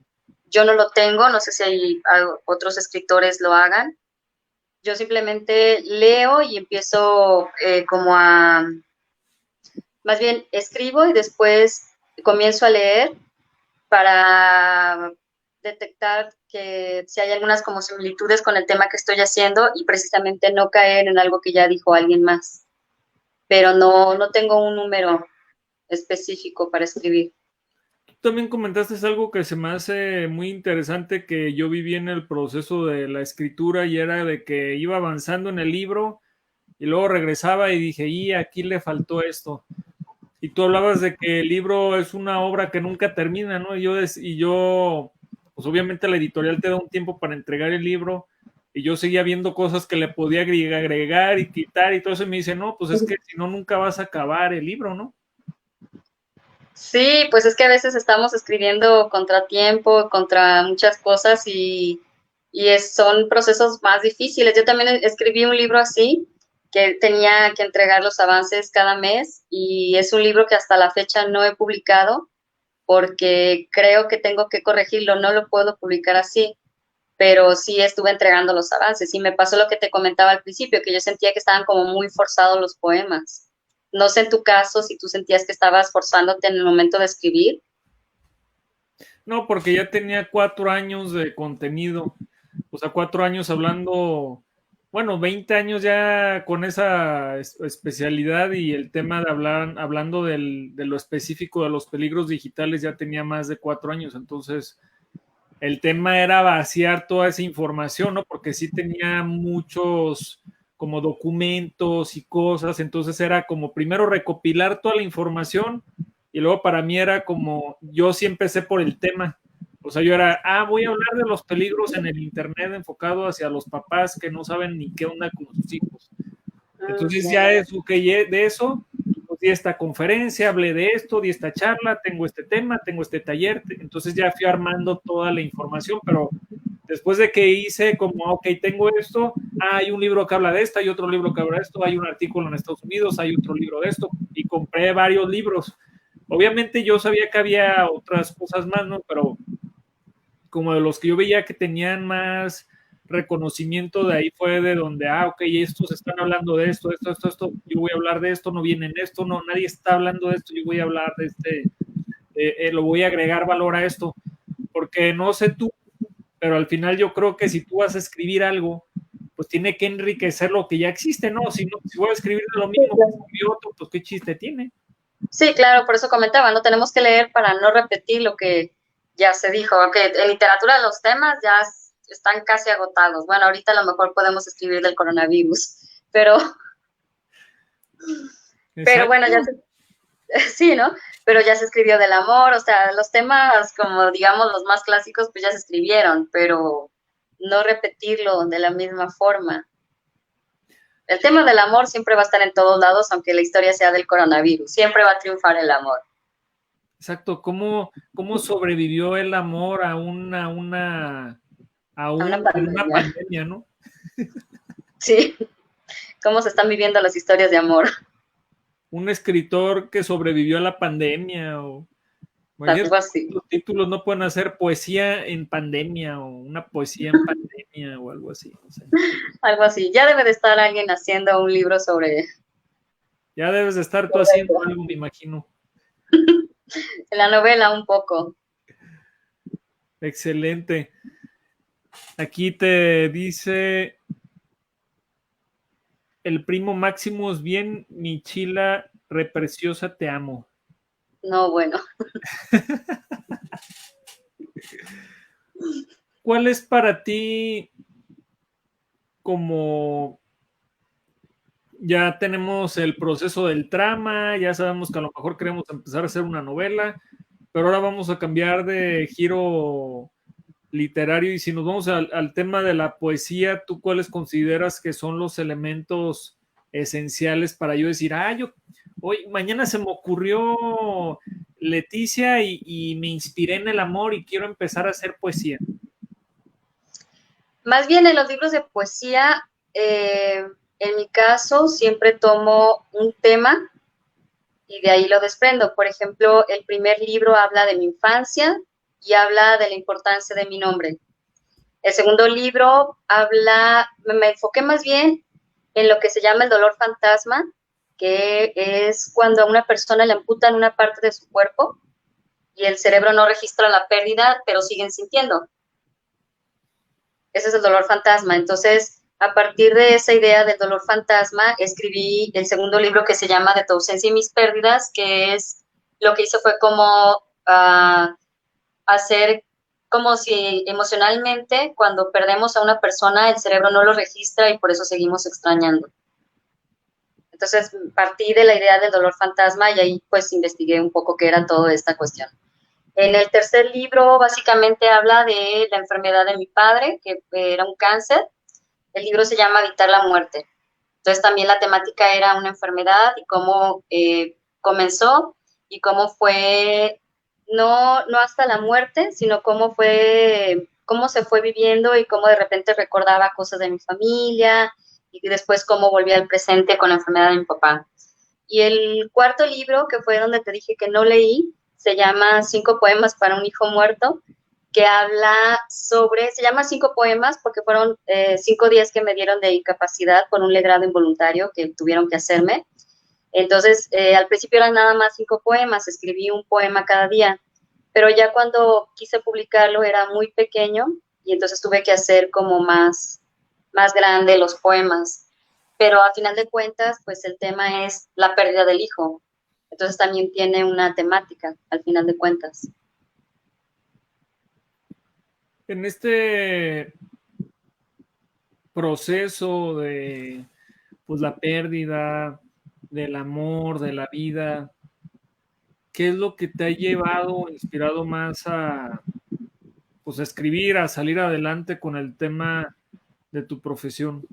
Yo no lo tengo, no sé si otros escritores lo hagan. Yo simplemente leo y empiezo más bien escribo y después comienzo a leer para detectar que si hay algunas como similitudes con el tema que estoy haciendo y precisamente no caer en algo que ya dijo alguien más. Pero no tengo un número específico para escribir. También comentaste algo que se me hace muy interesante, que yo viví en el proceso de la escritura y era de que iba avanzando en el libro y luego regresaba y dije, y aquí le faltó esto. Y tú hablabas de que el libro es una obra que nunca termina, ¿no? Y yo, pues obviamente la editorial te da un tiempo para entregar el libro y yo seguía viendo cosas que le podía agregar y quitar y todo eso y me dice, no, pues es que si no, nunca vas a acabar el libro, ¿no? Sí, pues es que a veces estamos escribiendo contra tiempo, contra muchas cosas son procesos más difíciles. Yo también escribí un libro así, que tenía que entregar los avances cada mes y es un libro que hasta la fecha no he publicado porque creo que tengo que corregirlo, no lo puedo publicar así, pero sí estuve entregando los avances y me pasó lo que te comentaba al principio, que yo sentía que estaban como muy forzados los poemas. No sé en tu caso si tú sentías que estabas forzándote en el momento de escribir. No, porque ya tenía 4 años de contenido, o sea, 4 años hablando, bueno, 20 años ya con esa especialidad y el tema de hablar, hablando de lo específico de los peligros digitales ya tenía más de 4 años, entonces el tema era vaciar toda esa información, ¿no? Porque sí tenía muchos como documentos y cosas, entonces era como primero recopilar toda la información y luego para mí era como, yo sí empecé por el tema, o sea, yo era, voy a hablar de los peligros en el Internet enfocado hacia los papás que no saben ni qué onda con sus hijos. Entonces ya es que de eso, pues di esta conferencia, hablé de esto, di esta charla, tengo este tema, tengo este taller, entonces ya fui armando toda la información, pero después de que hice como, ok, tengo esto, hay un libro que habla de esto, hay otro libro que habla de esto, hay un artículo en Estados Unidos, hay otro libro de esto, y compré varios libros. Obviamente yo sabía que había otras cosas más, ¿no? Pero como de los que yo veía que tenían más reconocimiento, de ahí fue de donde, ok, estos están hablando de esto, yo voy a hablar de esto, no viene en esto, no, nadie está hablando de esto, yo voy a hablar de lo voy a agregar valor a esto, porque no sé tú, pero al final yo creo que si tú vas a escribir algo, pues tiene que enriquecer lo que ya existe, ¿no? Si voy a escribir de lo mismo que escribió otro, pues qué chiste tiene. Sí, claro, por eso comentaba, no tenemos que leer para no repetir lo que ya se dijo, que en literatura los temas ya están casi agotados. Bueno, ahorita a lo mejor podemos escribir del coronavirus, pero bueno, ya se, sí, ¿no? Pero ya se escribió del amor, o sea, los temas como digamos los más clásicos pues ya se escribieron, pero no repetirlo de la misma forma. El tema del amor siempre va a estar en todos lados, aunque la historia sea del coronavirus. Siempre va a triunfar el amor. Exacto, ¿cómo sobrevivió el amor a A una una pandemia. pandemia, ¿no? Sí, cómo se están viviendo las historias de amor. Un escritor que sobrevivió a la pandemia, o imagínate, Algo así. los títulos no pueden hacer poesía en pandemia o una poesía en pandemia o algo así, no sé. Algo así. Ya debe de estar alguien haciendo un libro sobre Ya debes de estar tú haciendo algo, me imagino. la novela un poco. Excelente. Aquí te dice el primo Máximo es bien, mi chila repreciosa, te amo. No, bueno. ¿Cuál es para ti como ya tenemos el proceso del trama, ya sabemos que a lo mejor queremos empezar a hacer una novela, pero ahora vamos a cambiar de giro literario y si nos vamos al tema de la poesía, ¿tú cuáles consideras que son los elementos esenciales para yo decir, hoy, mañana se me ocurrió Leticia y me inspiré en el amor y quiero empezar a hacer poesía? Más bien en los libros de poesía, en mi caso, siempre tomo un tema y de ahí lo desprendo. Por ejemplo, el primer libro habla de mi infancia y habla de la importancia de mi nombre. El segundo libro me enfoqué más bien en lo que se llama el dolor fantasma, que es cuando a una persona le amputan una parte de su cuerpo y el cerebro no registra la pérdida, pero siguen sintiendo. Ese es el dolor fantasma. Entonces, a partir de esa idea del dolor fantasma, escribí el segundo libro que se llama De tu ausencia y mis pérdidas, que es lo que hice fue como hacer como si emocionalmente cuando perdemos a una persona el cerebro no lo registra y por eso seguimos extrañando. Entonces partí de la idea del dolor fantasma y ahí pues investigué un poco qué era toda esta cuestión. En el tercer libro básicamente habla de la enfermedad de mi padre, que era un cáncer. El libro se llama Evitar la muerte. Entonces también la temática era una enfermedad y cómo comenzó y cómo fue, no hasta la muerte, sino cómo se fue viviendo y cómo de repente recordaba cosas de mi familia y después cómo volvía al presente con la enfermedad de mi papá. Y el cuarto libro, que fue donde te dije que no leí, se llama 5 poemas para un hijo muerto, que habla sobre, se llama 5 poemas porque fueron 5 días que me dieron de incapacidad por un legrado involuntario que tuvieron que hacerme. Entonces, al principio eran nada más 5 poemas, escribí un poema cada día, pero ya cuando quise publicarlo era muy pequeño y entonces tuve que hacer como más grande los poemas. Pero a final de cuentas, pues el tema es la pérdida del hijo. Entonces también tiene una temática, al final de cuentas. En este proceso de pues la pérdida, del amor, de la vida, ¿qué es lo que te ha llevado, inspirado más a pues a escribir, a salir adelante con el tema de tu profesión?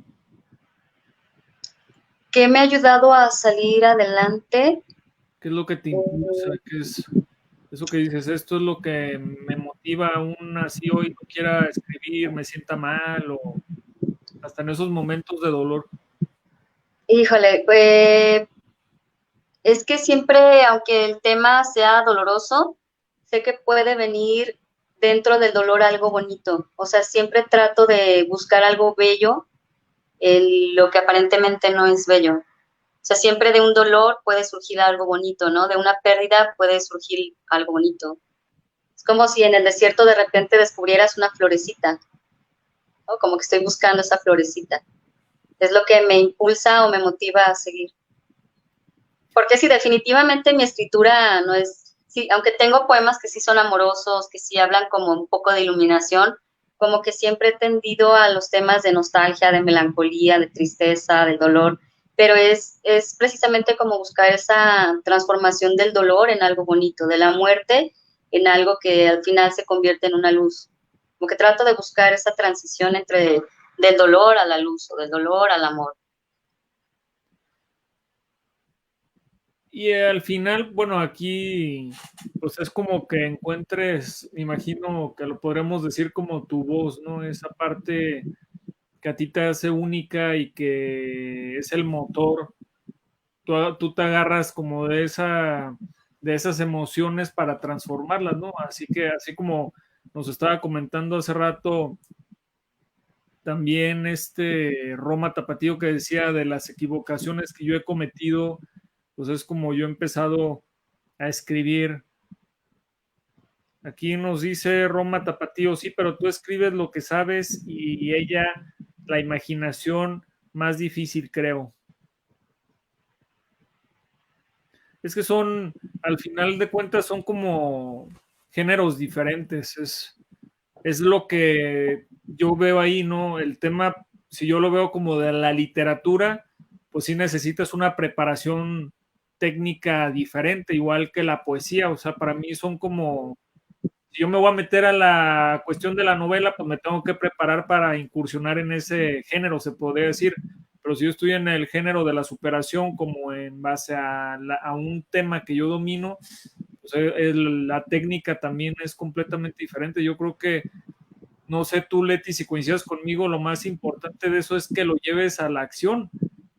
¿Qué me ha ayudado a salir adelante? ¿Qué es lo que te impulsa? ¿Qué es eso que dices? Esto es lo que me motiva aún así hoy no quiera escribir, me sienta mal o hasta en esos momentos de dolor. Híjole, es que siempre, aunque el tema sea doloroso, sé que puede venir dentro del dolor algo bonito. O sea, siempre trato de buscar algo bello en lo que aparentemente no es bello. O sea, siempre de un dolor puede surgir algo bonito, ¿no? De una pérdida puede surgir algo bonito. Es como si en el desierto de repente descubrieras una florecita, ¿no? Como que estoy buscando esa florecita. Es lo que me impulsa o me motiva a seguir. Porque sí, definitivamente mi escritura no es, sí, aunque tengo poemas que sí son amorosos, que sí hablan como un poco de iluminación, como que siempre he tendido a los temas de nostalgia, de melancolía, de tristeza, de dolor, pero es precisamente como buscar esa transformación del dolor en algo bonito, de la muerte en algo que al final se convierte en una luz. Como que trato de buscar esa transición entre del dolor a la luz o del dolor al amor. Y al final, bueno, aquí pues es como que encuentres, me imagino que lo podremos decir como tu voz, ¿no? Esa parte que a ti te hace única y que es el motor. Tú te agarras como de esas emociones para transformarlas, ¿no? Así que así como nos estaba comentando hace rato también Roma Tapatío que decía de las equivocaciones que yo he cometido, pues es como yo he empezado a escribir. Aquí nos dice Roma Tapatío, sí, pero tú escribes lo que sabes y ella la imaginación más difícil, creo. Es que son, al final de cuentas, son como géneros diferentes. Es lo que yo veo ahí, ¿no? El tema, si yo lo veo como de la literatura, pues sí necesitas una preparación técnica diferente, igual que la poesía. O sea, para mí son como, si yo me voy a meter a la cuestión de la novela, pues me tengo que preparar para incursionar en ese género, se podría decir. Pero si yo estoy en el género de la superación, como en base a un tema que yo domino, pues la técnica también es completamente diferente. Yo creo que, no sé tú, Leti, si coincidas conmigo, lo más importante de eso es que lo lleves a la acción,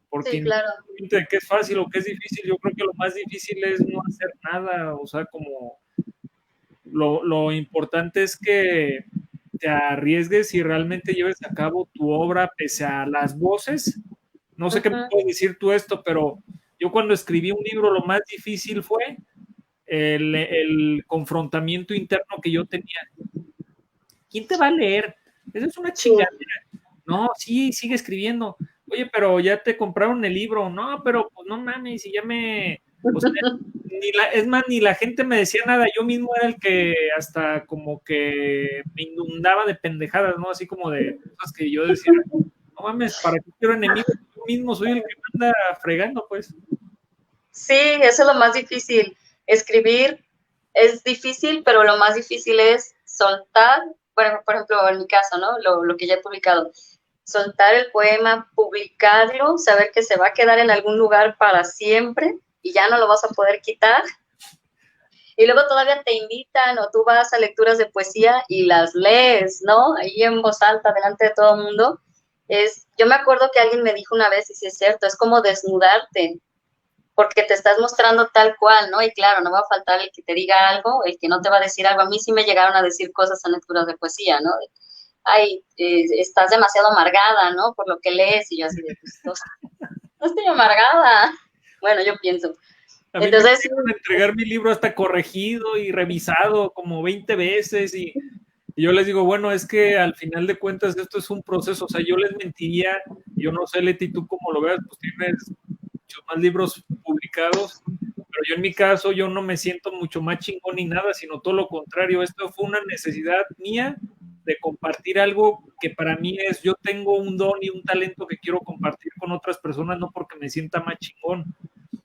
porque Sí, claro. independientemente de qué es fácil o qué es difícil, yo creo que lo más difícil es no hacer nada, o sea, como lo importante es que te arriesgues y realmente lleves a cabo tu obra pese a las voces. No sé qué me Ujú. puedes decir tú esto, pero yo cuando escribí un libro lo más difícil fue el confrontamiento interno que yo tenía. ¿Quién te va a leer? Esa es una Sí. chingadera. No, sí, sigue escribiendo. Oye, pero ya te compraron el libro. No, pero pues no mames, y ya me... O sea, es más, ni la gente me decía nada. Yo mismo era el que hasta como que me inundaba de pendejadas, ¿no? Así como de cosas que yo decía, no mames, ¿para qué quiero enemigos? Yo mismo soy el que me anda fregando, pues. Sí, eso es lo más difícil. Escribir es difícil, pero lo más difícil es soltar, bueno, por ejemplo, en mi caso, ¿no? Lo que ya he publicado, soltar el poema, publicarlo, saber que se va a quedar en algún lugar para siempre y ya no lo vas a poder quitar. Y luego todavía te invitan o tú vas a lecturas de poesía y las lees, ¿no? Ahí en voz alta, delante de todo el mundo. Yo me acuerdo que alguien me dijo una vez, y sí es cierto, es como desnudarte, porque te estás mostrando tal cual, ¿no? Y claro, no va a faltar el que te diga algo, el que no te va a decir algo. A mí sí me llegaron a decir cosas en lecturas de poesía, ¿no? Ay, estás demasiado amargada, ¿no? Por lo que lees, y yo así de, pues, no estoy amargada. Bueno, yo pienso. A mí me Entonces, hicieron entregar mi libro hasta corregido y revisado como 20 veces y yo les digo, bueno, es que al final de cuentas esto es un proceso, o sea, yo les mentiría, yo no sé, Leti, tú cómo lo veas, pues tienes muchos más libros publicados, pero yo en mi caso, yo no me siento mucho más chingón ni nada, sino todo lo contrario, esto fue una necesidad mía de compartir algo que para mí es, yo tengo un don y un talento que quiero compartir con otras personas, no porque me sienta más chingón,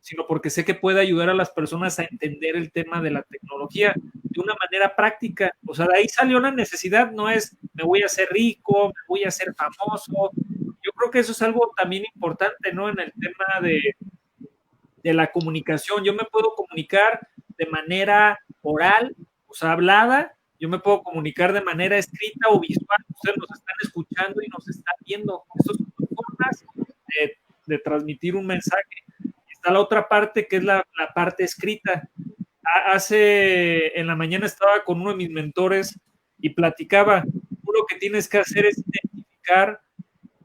sino porque sé que puede ayudar a las personas a entender el tema de la tecnología de una manera práctica. O sea, de ahí salió la necesidad, no es me voy a hacer rico, me voy a hacer famoso. Yo creo que eso es algo también importante, ¿no? En el tema de la comunicación. Yo me puedo comunicar de manera oral, o sea, hablada, yo me puedo comunicar de manera escrita o visual. Ustedes nos están escuchando y nos están viendo. Estas son formas de transmitir un mensaje. Está la otra parte que es la parte escrita. En la mañana estaba con uno de mis mentores y platicaba, tú lo que tienes que hacer es identificar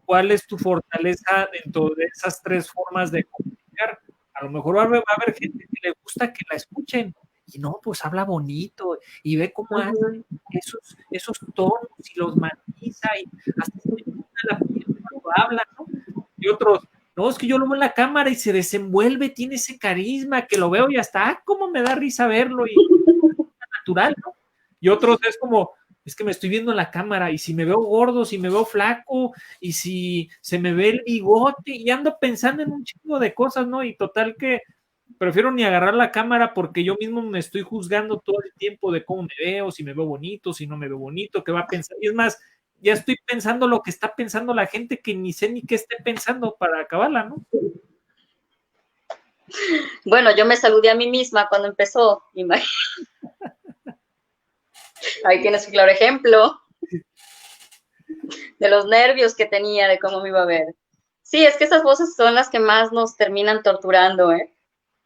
cuál es tu fortaleza dentro de esas tres formas de comunicar. A lo mejor va a haber gente que le gusta que la escuchen y no, pues habla bonito y ve cómo hace esos tonos y los matiza y hasta se le pone la piel cuando habla, ¿no? Y otros, no, es que yo lo veo en la cámara y se desenvuelve, tiene ese carisma que lo veo y hasta, cómo me da risa verlo y natural, ¿no? Y otros es como, es que me estoy viendo en la cámara y si me veo gordo, si me veo flaco y si se me ve el bigote y ando pensando en un chingo de cosas, ¿no? Y total que prefiero ni agarrar la cámara porque yo mismo me estoy juzgando todo el tiempo de cómo me veo, si me veo bonito, si no me veo bonito, qué va a pensar. Y es más, ya estoy pensando lo que está pensando la gente que ni sé ni qué esté pensando para acabarla, ¿no? bueno, yo me saludé a mí misma cuando empezó. Ahí tienes un claro ejemplo de los nervios que tenía, de cómo me iba a ver. Sí, es que esas voces son las que más nos terminan torturando, ¿eh?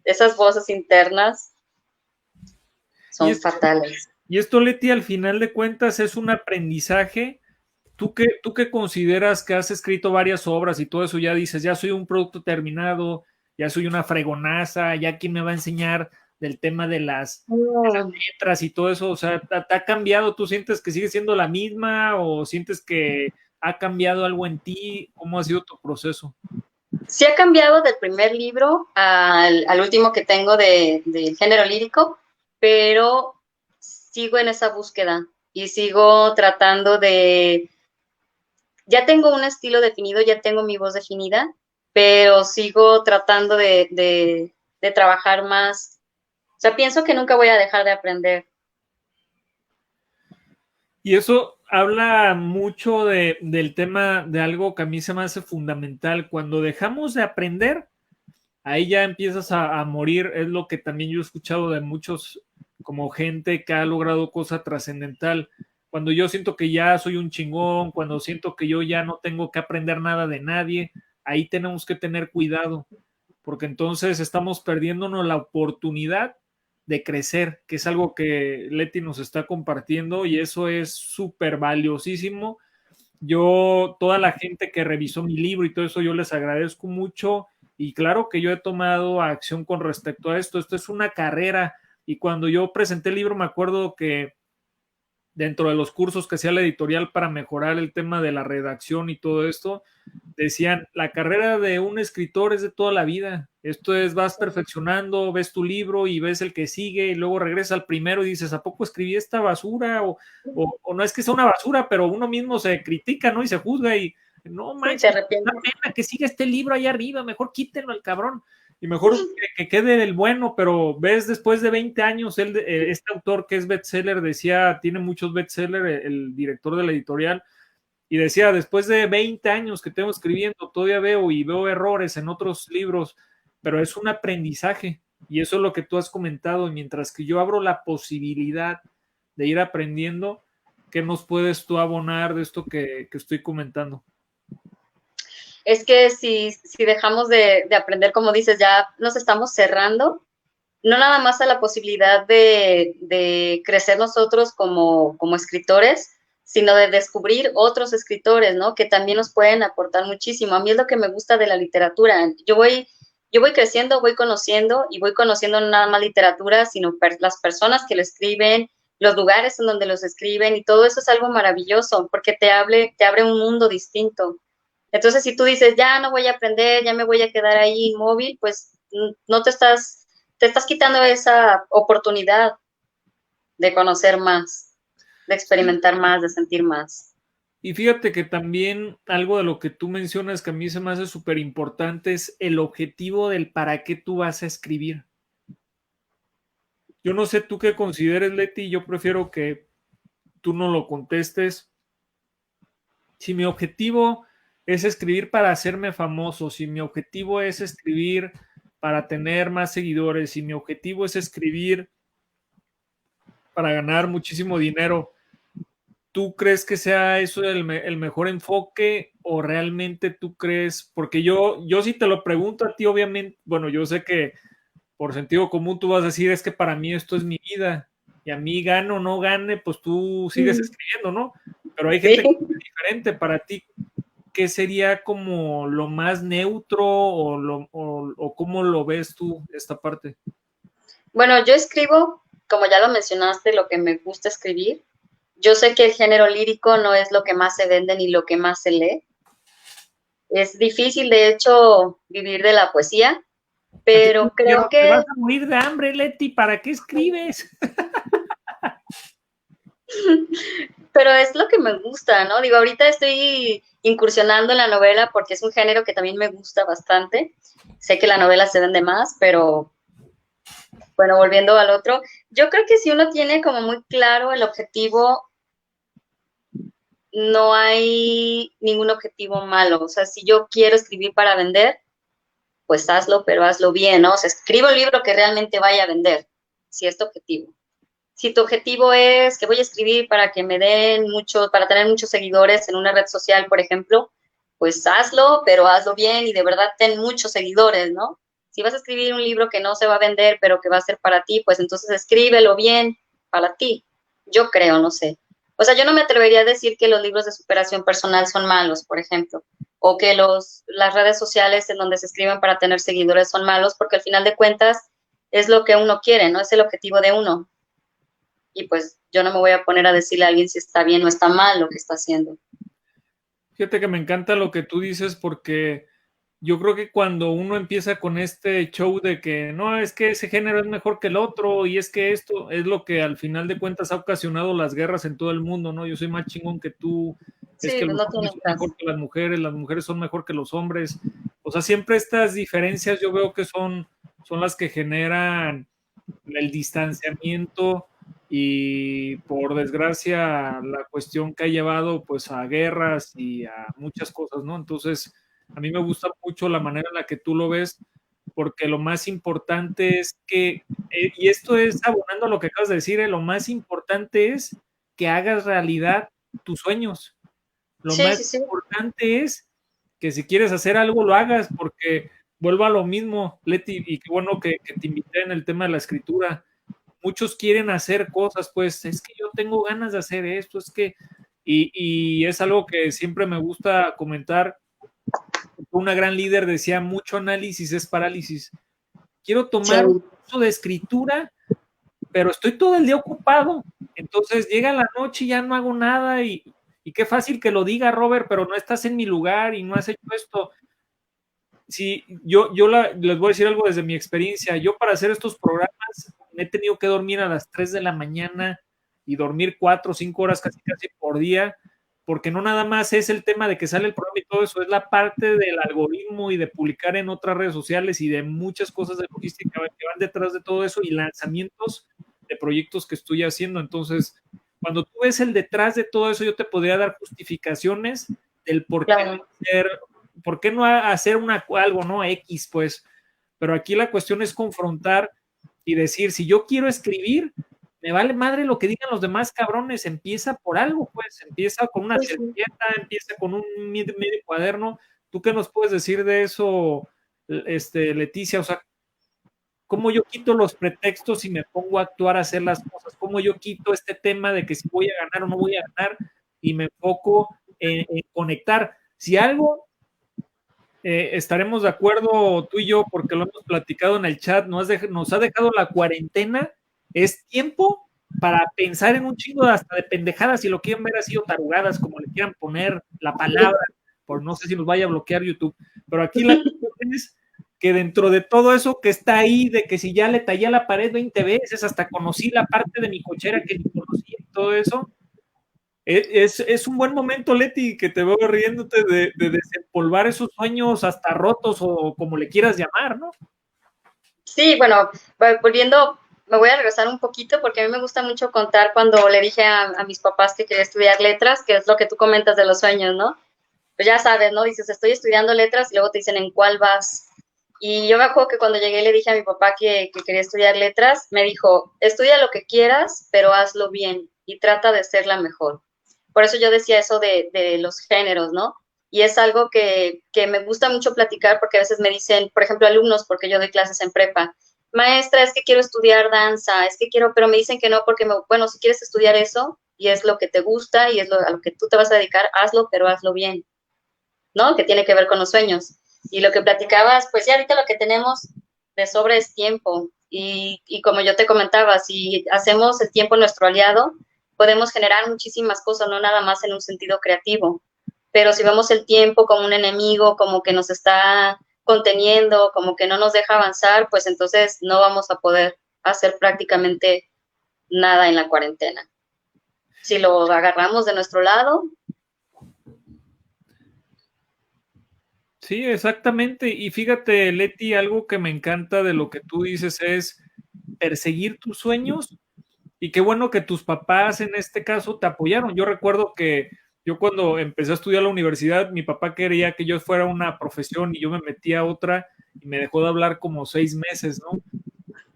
Esas voces internas Y, son fatales. y esto, Leti, al final de cuentas es un aprendizaje. ¿Tú qué consideras que has escrito varias obras y todo eso? Ya dices, ya soy un producto terminado, ya soy una fregonaza, ya quién me va a enseñar del tema de las letras y todo eso. O sea, ¿te ha cambiado? ¿Tú sientes que sigue siendo la misma o sientes que ha cambiado algo en ti? ¿Cómo ha sido tu proceso? Sí ha cambiado del primer libro al último que tengo del género lírico, pero sigo en esa búsqueda y sigo tratando de... Ya tengo un estilo definido, ya tengo mi voz definida, pero sigo tratando de trabajar más. O sea, pienso que nunca voy a dejar de aprender. Y eso habla mucho del tema de algo que a mí se me hace fundamental. Cuando dejamos de aprender, ahí ya empiezas a morir. Es lo que también yo he escuchado de muchos, como gente que ha logrado cosa trascendental. Cuando yo siento que ya soy un chingón, cuando siento que yo ya no tengo que aprender nada de nadie, ahí tenemos que tener cuidado, porque entonces estamos perdiéndonos la oportunidad de crecer, que es algo que Leti nos está compartiendo y eso es súper valiosísimo. Yo, toda la gente que revisó mi libro y todo eso, yo les agradezco mucho y claro que yo he tomado acción con respecto a esto. Esto es una carrera, Y cuando yo presenté el libro, me acuerdo que dentro de los cursos que hacía la editorial para mejorar el tema de la redacción y todo esto, decían, la carrera de un escritor es de toda la vida. Esto es, vas perfeccionando, ves tu libro y ves el que sigue y luego regresas al primero y dices, ¿a poco escribí esta basura? O no es que sea una basura, pero uno mismo se critica, ¿no? Y se juzga y no manches, te da arrepientes. pena que siga este libro ahí arriba, mejor quítenlo al cabrón. Y mejor que quede el bueno, pero ves después de 20 años, este autor que es bestseller, decía, tiene muchos bestsellers, el director de la editorial, y decía, después de 20 años que tengo escribiendo, todavía veo errores en otros libros, pero es un aprendizaje, y eso es lo que tú has comentado, y mientras que yo abro la posibilidad de ir aprendiendo, ¿qué nos puedes tú abonar de esto que estoy comentando? Es que si dejamos de aprender, como dices, ya nos estamos cerrando, no nada más a la posibilidad de crecer nosotros como escritores, sino de descubrir otros escritores, ¿no? Que también nos pueden aportar muchísimo. A mí es lo que me gusta de la literatura. Yo voy creciendo, voy conociendo y voy conociendo no nada más literatura, sino las personas que lo escriben, los lugares en donde los escriben y todo eso es algo maravilloso porque te abre un mundo distinto. Entonces, si tú dices, ya no voy a aprender, ya me voy a quedar ahí inmóvil, pues no te estás quitando esa oportunidad de conocer más, de experimentar más, de sentir más. Y fíjate que también algo de lo que tú mencionas que a mí se me hace súper importante es el objetivo del para qué tú vas a escribir. Yo no sé tú qué consideres, Leti, yo prefiero que tú no lo contestes. Si mi objetivo es escribir para hacerme famoso, si mi objetivo es escribir para tener más seguidores, si mi objetivo es escribir para ganar muchísimo dinero, ¿tú crees que sea eso el mejor enfoque o realmente tú crees? Porque yo sí te lo pregunto a ti, obviamente, bueno, yo sé que por sentido común tú vas a decir, es que para mí esto es mi vida y a mí gano o no gane, pues tú sigues escribiendo, ¿no? Pero hay gente que Sí. es diferente. Para ti, ¿qué sería como lo más neutro o cómo lo ves tú esta parte? Bueno, yo escribo, como ya lo mencionaste, lo que me gusta escribir. Yo sé que el género lírico no es lo que más se vende ni lo que más se lee. Es difícil, de hecho, vivir de la poesía, pero creo Te vas que a morir de hambre, Leti, ¿para qué escribes? pero es lo que me gusta, ¿no? Digo, ahorita estoy incursionando en la novela porque es un género que también me gusta bastante. Sé que la novela se vende más, pero bueno, volviendo al otro, yo creo que si uno tiene como muy claro el objetivo, no hay ningún objetivo malo. O sea, si yo quiero escribir para vender, pues hazlo, pero hazlo bien, ¿no? O sea, escribe un libro que realmente vaya a vender, si es tu objetivo. Si tu objetivo es que voy a escribir para que me den mucho, para tener muchos seguidores en una red social, por ejemplo, pues hazlo, pero hazlo bien y de verdad ten muchos seguidores, ¿no? Si vas a escribir un libro que no se va a vender, pero que va a ser para ti, pues entonces escríbelo bien para ti. Yo creo, no sé. O sea, yo no me atrevería a decir que los libros de superación personal son malos, por ejemplo, o que las redes sociales en donde se escriben para tener seguidores son malos, porque al final de cuentas es lo que uno quiere, ¿no? Es el objetivo de uno y pues yo no me voy a poner a decirle a alguien si está bien o está mal lo que está haciendo. Fíjate que me encanta lo que tú dices porque yo creo que cuando uno empieza con este show de que no, es que ese género es mejor que el otro y es que esto es lo que al final de cuentas ha ocasionado las guerras en todo el mundo, ¿no? Yo soy más chingón que tú, es Sí, que pues los no hombres tiene son caso. mejor que las mujeres son mejor que los hombres. O sea, siempre estas diferencias yo veo que son las que generan el distanciamiento y por desgracia la cuestión que ha llevado pues a guerras y a muchas cosas, ¿no? Entonces, a mí me gusta mucho la manera en la que tú lo ves, porque lo más importante es que, y esto es abonando a lo que acabas de decir, lo más importante es que hagas realidad tus sueños. Lo Sí, más sí, sí. importante es que si quieres hacer algo, lo hagas, porque vuelvo a lo mismo, Leti, y qué bueno que te invité en el tema de la escritura. Muchos quieren hacer cosas, pues es que yo tengo ganas de hacer esto, es que, y es algo que siempre me gusta comentar. Una gran líder decía, mucho análisis es parálisis. Quiero Sí. tomar un curso de escritura pero estoy todo el día ocupado. Entonces llega la noche y ya no hago nada y qué fácil que lo diga, Robert, pero no estás en mi lugar y no has hecho esto. Sí, les voy a decir algo desde mi experiencia. Yo para hacer estos programas he tenido que dormir a las 3 de la mañana y dormir 4 o 5 horas casi por día, porque no nada más es el tema de que sale el programa y todo eso, es la parte del algoritmo y de publicar en otras redes sociales y de muchas cosas de logística que van detrás de todo eso y lanzamientos de proyectos que estoy haciendo. Entonces, cuando tú ves el detrás de todo eso, yo te podría dar justificaciones del Claro. por qué no hacer algo, ¿no? X, pues. Pero aquí la cuestión es confrontar y decir, si yo quiero escribir, me vale madre lo que digan los demás cabrones, empieza por algo, pues, empieza con una Sí, sí. servilleta, empieza con un medio cuaderno. ¿Tú qué nos puedes decir de eso, Leticia? O sea, ¿cómo yo quito los pretextos y me pongo a actuar, a hacer las cosas? ¿Cómo yo quito este tema de que si voy a ganar o no voy a ganar y me enfoco en conectar? Si algo estaremos de acuerdo tú y yo, porque lo hemos platicado en el chat, nos ha dejado la cuarentena, es tiempo para pensar en un chingo hasta de pendejadas, si lo quieren ver así o tarugadas, como le quieran poner la palabra, por no sé si nos vaya a bloquear YouTube, pero aquí la cuestión es que dentro de todo eso que está ahí, de que si ya le tallé la pared 20 veces, hasta conocí la parte de mi cochera que ni conocía y todo eso, es un buen momento, Leti, que te veo riéndote de desempolvar esos sueños hasta rotos o como le quieras llamar, ¿no? Sí, bueno, volviendo, me voy a regresar un poquito porque a mí me gusta mucho contar cuando le dije a mis papás que quería estudiar letras, que es lo que tú comentas de los sueños, ¿no? Pues ya sabes, ¿no? Dices, estoy estudiando letras y luego te dicen en cuál vas. Y yo me acuerdo que cuando llegué le dije a mi papá que quería estudiar letras, me dijo, estudia lo que quieras, pero hazlo bien y trata de ser la mejor. Por eso yo decía eso de los géneros, ¿no? Y es algo que me gusta mucho platicar porque a veces me dicen, por ejemplo, alumnos, porque yo doy clases en prepa, maestra, es que quiero estudiar danza, es que quiero, pero me dicen que no porque, bueno, si quieres estudiar eso y es lo que te gusta y es a lo que tú te vas a dedicar, hazlo, pero hazlo bien, ¿no? Que tiene que ver con los sueños. Y lo que platicabas, pues ya ahorita lo que tenemos de sobra es tiempo. Y como yo te comentaba, si hacemos el tiempo nuestro aliado, podemos generar muchísimas cosas, no nada más en un sentido creativo. Pero si vemos el tiempo como un enemigo, como que nos está conteniendo, como que no nos deja avanzar, pues entonces no vamos a poder hacer prácticamente nada en la cuarentena. Si lo agarramos de nuestro lado. Sí, exactamente. Y fíjate, Leti, algo que me encanta de lo que tú dices es perseguir tus sueños y qué bueno que tus papás en este caso te apoyaron. Yo recuerdo que yo cuando empecé a estudiar la universidad, mi papá quería que yo fuera una profesión y yo me metí a otra y me dejó de hablar como 6 meses, ¿no?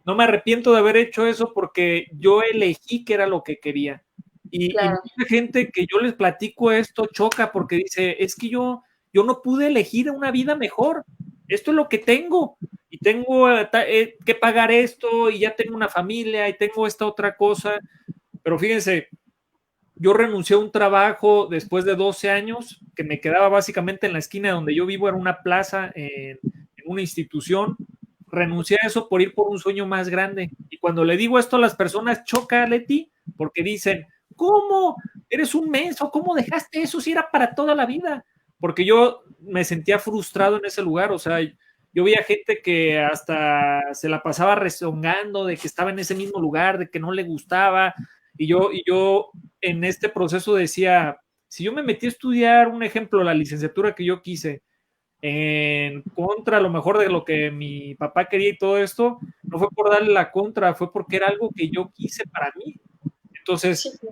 No me arrepiento de haber hecho eso porque yo elegí que era lo que quería. Y Claro. mucha gente que yo les platico esto choca porque dice, es que yo no pude elegir una vida mejor. Esto es lo que tengo. Y tengo que pagar esto y ya tengo una familia y tengo esta otra cosa. Pero fíjense, yo renuncié a un trabajo después de 12 años que me quedaba básicamente en la esquina donde yo vivo, era una plaza en una institución. Renuncié a eso por ir por un sueño más grande. Y cuando le digo esto a las personas, choca, Leti, porque dicen, ¿cómo? ¿Eres un menso? ¿Cómo dejaste eso si era para toda la vida? Porque yo me sentía frustrado en ese lugar, o sea, yo veía gente que hasta se la pasaba rezongando de que estaba en ese mismo lugar, de que no le gustaba, y yo en este proceso decía, si yo me metí a estudiar, un ejemplo, la licenciatura que yo quise, en contra a lo mejor de lo que mi papá quería y todo esto, no fue por darle la contra, fue porque era algo que yo quise para mí. Entonces, Sí.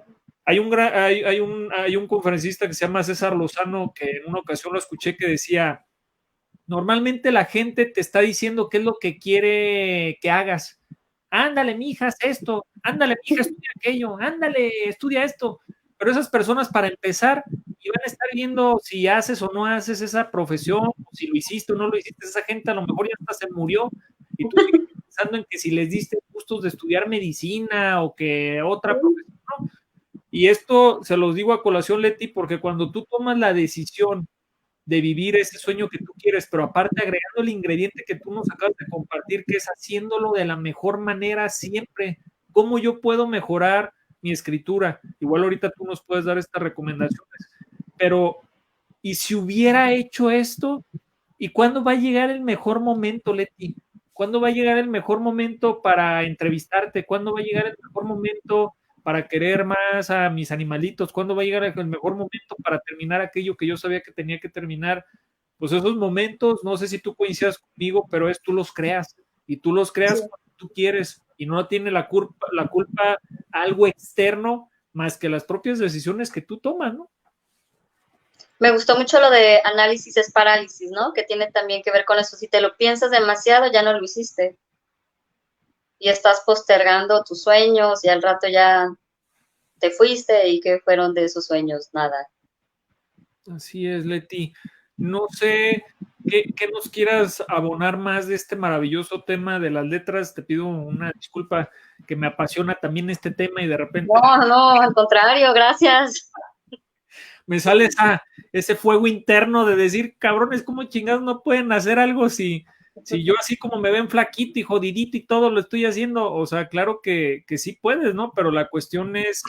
hay un conferencista que se llama César Lozano, que en una ocasión lo escuché que decía, normalmente la gente te está diciendo qué es lo que quiere que hagas. Ándale, mija, haz esto. Ándale, mija, estudia aquello. Ándale, estudia esto. Pero esas personas, para empezar, y van a estar viendo si haces o no haces esa profesión, o si lo hiciste o no lo hiciste. Esa gente a lo mejor ya hasta se murió y tú sigues pensando en que si les diste gustos de estudiar medicina o que otra profesión, ¿no? Y esto se los digo a colación, Leti, porque cuando tú tomas la decisión de vivir ese sueño que tú quieres, pero aparte agregando el ingrediente que tú nos acabas de compartir, que es haciéndolo de la mejor manera siempre, ¿cómo yo puedo mejorar mi escritura? Igual ahorita tú nos puedes dar estas recomendaciones, pero ¿y si hubiera hecho esto? ¿Y cuándo va a llegar el mejor momento, Leti? ¿Cuándo va a llegar el mejor momento para entrevistarte? ¿Cuándo va a llegar el mejor momento para querer más a mis animalitos? ¿Cuándo va a llegar el mejor momento para terminar aquello que yo sabía que tenía que terminar? Pues esos momentos, no sé si tú coincidas conmigo, pero tú los creas y tú los creas Sí. cuando tú quieres y no tiene la culpa algo externo más que las propias decisiones que tú tomas, ¿no? Me gustó mucho lo de análisis es parálisis, ¿no? Que tiene también que ver con eso. Si te lo piensas demasiado, ya no lo hiciste. Y estás postergando tus sueños y al rato ya te fuiste y qué fueron de esos sueños, nada. Así es, Leti. No sé qué nos quieras abonar más de este maravilloso tema de las letras. Te pido una disculpa que me apasiona también este tema y de repente No, no, al contrario, gracias. me sale ese fuego interno de decir, cabrones, ¿cómo chingados no pueden hacer algo si yo así como me ven flaquito y jodidito y todo lo estoy haciendo? O sea, claro que sí puedes, ¿no? Pero la cuestión es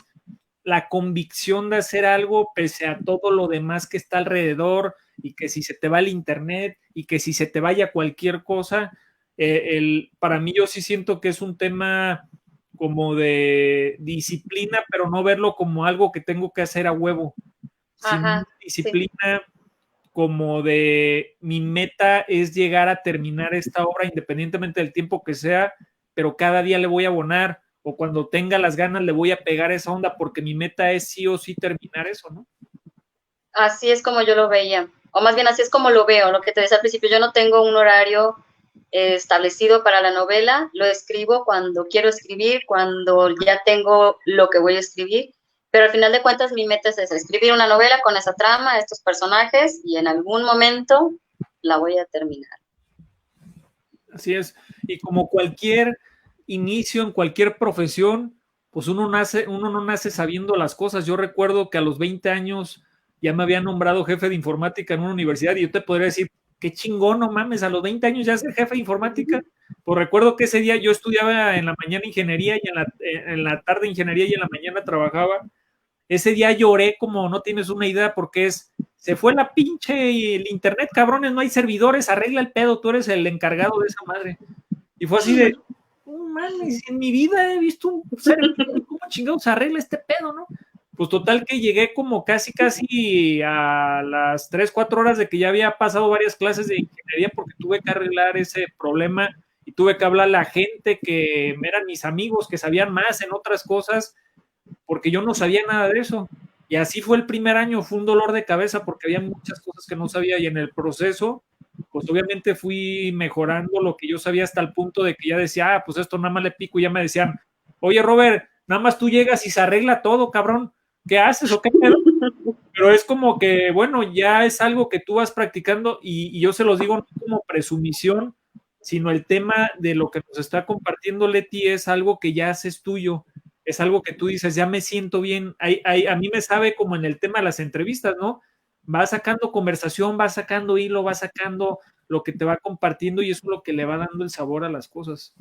la convicción de hacer algo pese a todo lo demás que está alrededor y que si se te va el internet y que si se te vaya cualquier cosa, para mí yo sí siento que es un tema como de disciplina, pero no verlo como algo que tengo que hacer a huevo, sino Ajá, sí. disciplina como de mi meta es llegar a terminar esta obra independientemente del tiempo que sea, pero cada día le voy a abonar o cuando tenga las ganas le voy a pegar esa onda porque mi meta es sí o sí terminar eso, ¿no? Así es como yo lo veía, o más bien así es como lo veo, lo que te decía al principio, yo no tengo un horario establecido para la novela, lo escribo cuando quiero escribir, cuando ya tengo lo que voy a escribir, pero al final de cuentas mi meta es esa, escribir una novela con esa trama, estos personajes, y en algún momento la voy a terminar. Así es. Y como cualquier inicio en cualquier profesión, pues uno no nace sabiendo las cosas. Yo recuerdo que a los 20 años ya me había nombrado jefe de informática en una universidad y yo te podría decir, qué chingón, no mames, a los 20 años ya ser jefe de informática. Pues recuerdo que ese día yo estudiaba en la mañana ingeniería y en la tarde ingeniería y en la mañana trabajaba. Ese día lloré como no tienes una idea porque se fue la pinche el internet, cabrones, no hay servidores, arregla el pedo, tú eres el encargado de esa madre. Y fue así de, no mames, en mi vida he visto un ser cómo chingados arregla este pedo, ¿no? Pues total que llegué como casi a las 3 4 horas de que ya había pasado varias clases de ingeniería porque tuve que arreglar ese problema y tuve que hablar a la gente que eran mis amigos, que sabían más en otras cosas, porque yo no sabía nada de eso. Y así fue el primer año, fue un dolor de cabeza porque había muchas cosas que no sabía y en el proceso pues obviamente fui mejorando lo que yo sabía hasta el punto de que ya decía, pues esto nada más le pico y ya me decían, oye Robert, nada más tú llegas y se arregla todo, cabrón, ¿qué haces o qué pedo? Pero es como que, bueno, ya es algo que tú vas practicando y yo se los digo no como presumición, sino el tema de lo que nos está compartiendo Leti es algo que ya haces tuyo, es algo que tú dices, ya me siento bien, a mí me sabe como en el tema de las entrevistas, ¿no? Va sacando conversación, va sacando hilo, va sacando lo que te va compartiendo y eso es lo que le va dando el sabor a las cosas.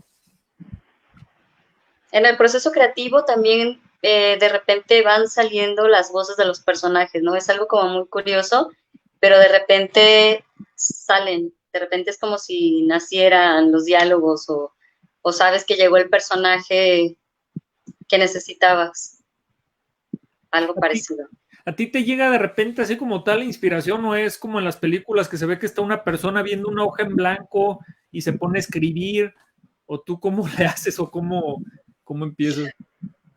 En el proceso creativo también de repente van saliendo las voces de los personajes, ¿no? Es algo como muy curioso, pero de repente salen, de repente es como si nacieran los diálogos o sabes que llegó el personaje que necesitabas, algo ¿A ti, parecido. ¿A ti te llega de repente así como tal inspiración o es como en las películas que se ve que está una persona viendo una hoja en blanco y se pone a escribir? ¿O tú cómo le haces o cómo empiezas?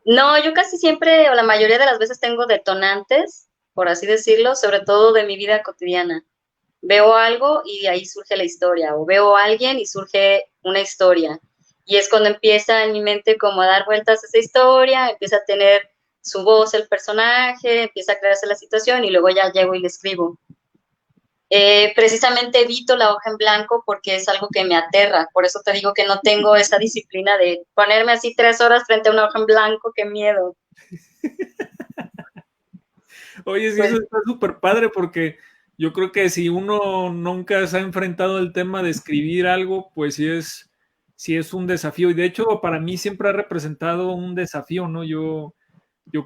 No, yo casi siempre o la mayoría de las veces tengo detonantes, por así decirlo, sobre todo de mi vida cotidiana. Veo algo y ahí surge la historia, o veo a alguien y surge una historia. Y es cuando empieza en mi mente como a dar vueltas a esa historia, empieza a tener su voz el personaje, empieza a crearse la situación y luego ya llego y le escribo. Precisamente evito la hoja en blanco porque es algo que me aterra, por eso te digo que no tengo esa disciplina de ponerme así 3 horas frente a una hoja en blanco, qué miedo. Oye, sí, eso Pues está súper padre porque yo creo que si uno nunca se ha enfrentado al tema de escribir algo, pues sí sí es un desafío y de hecho para mí siempre ha representado un desafío, ¿no? Yo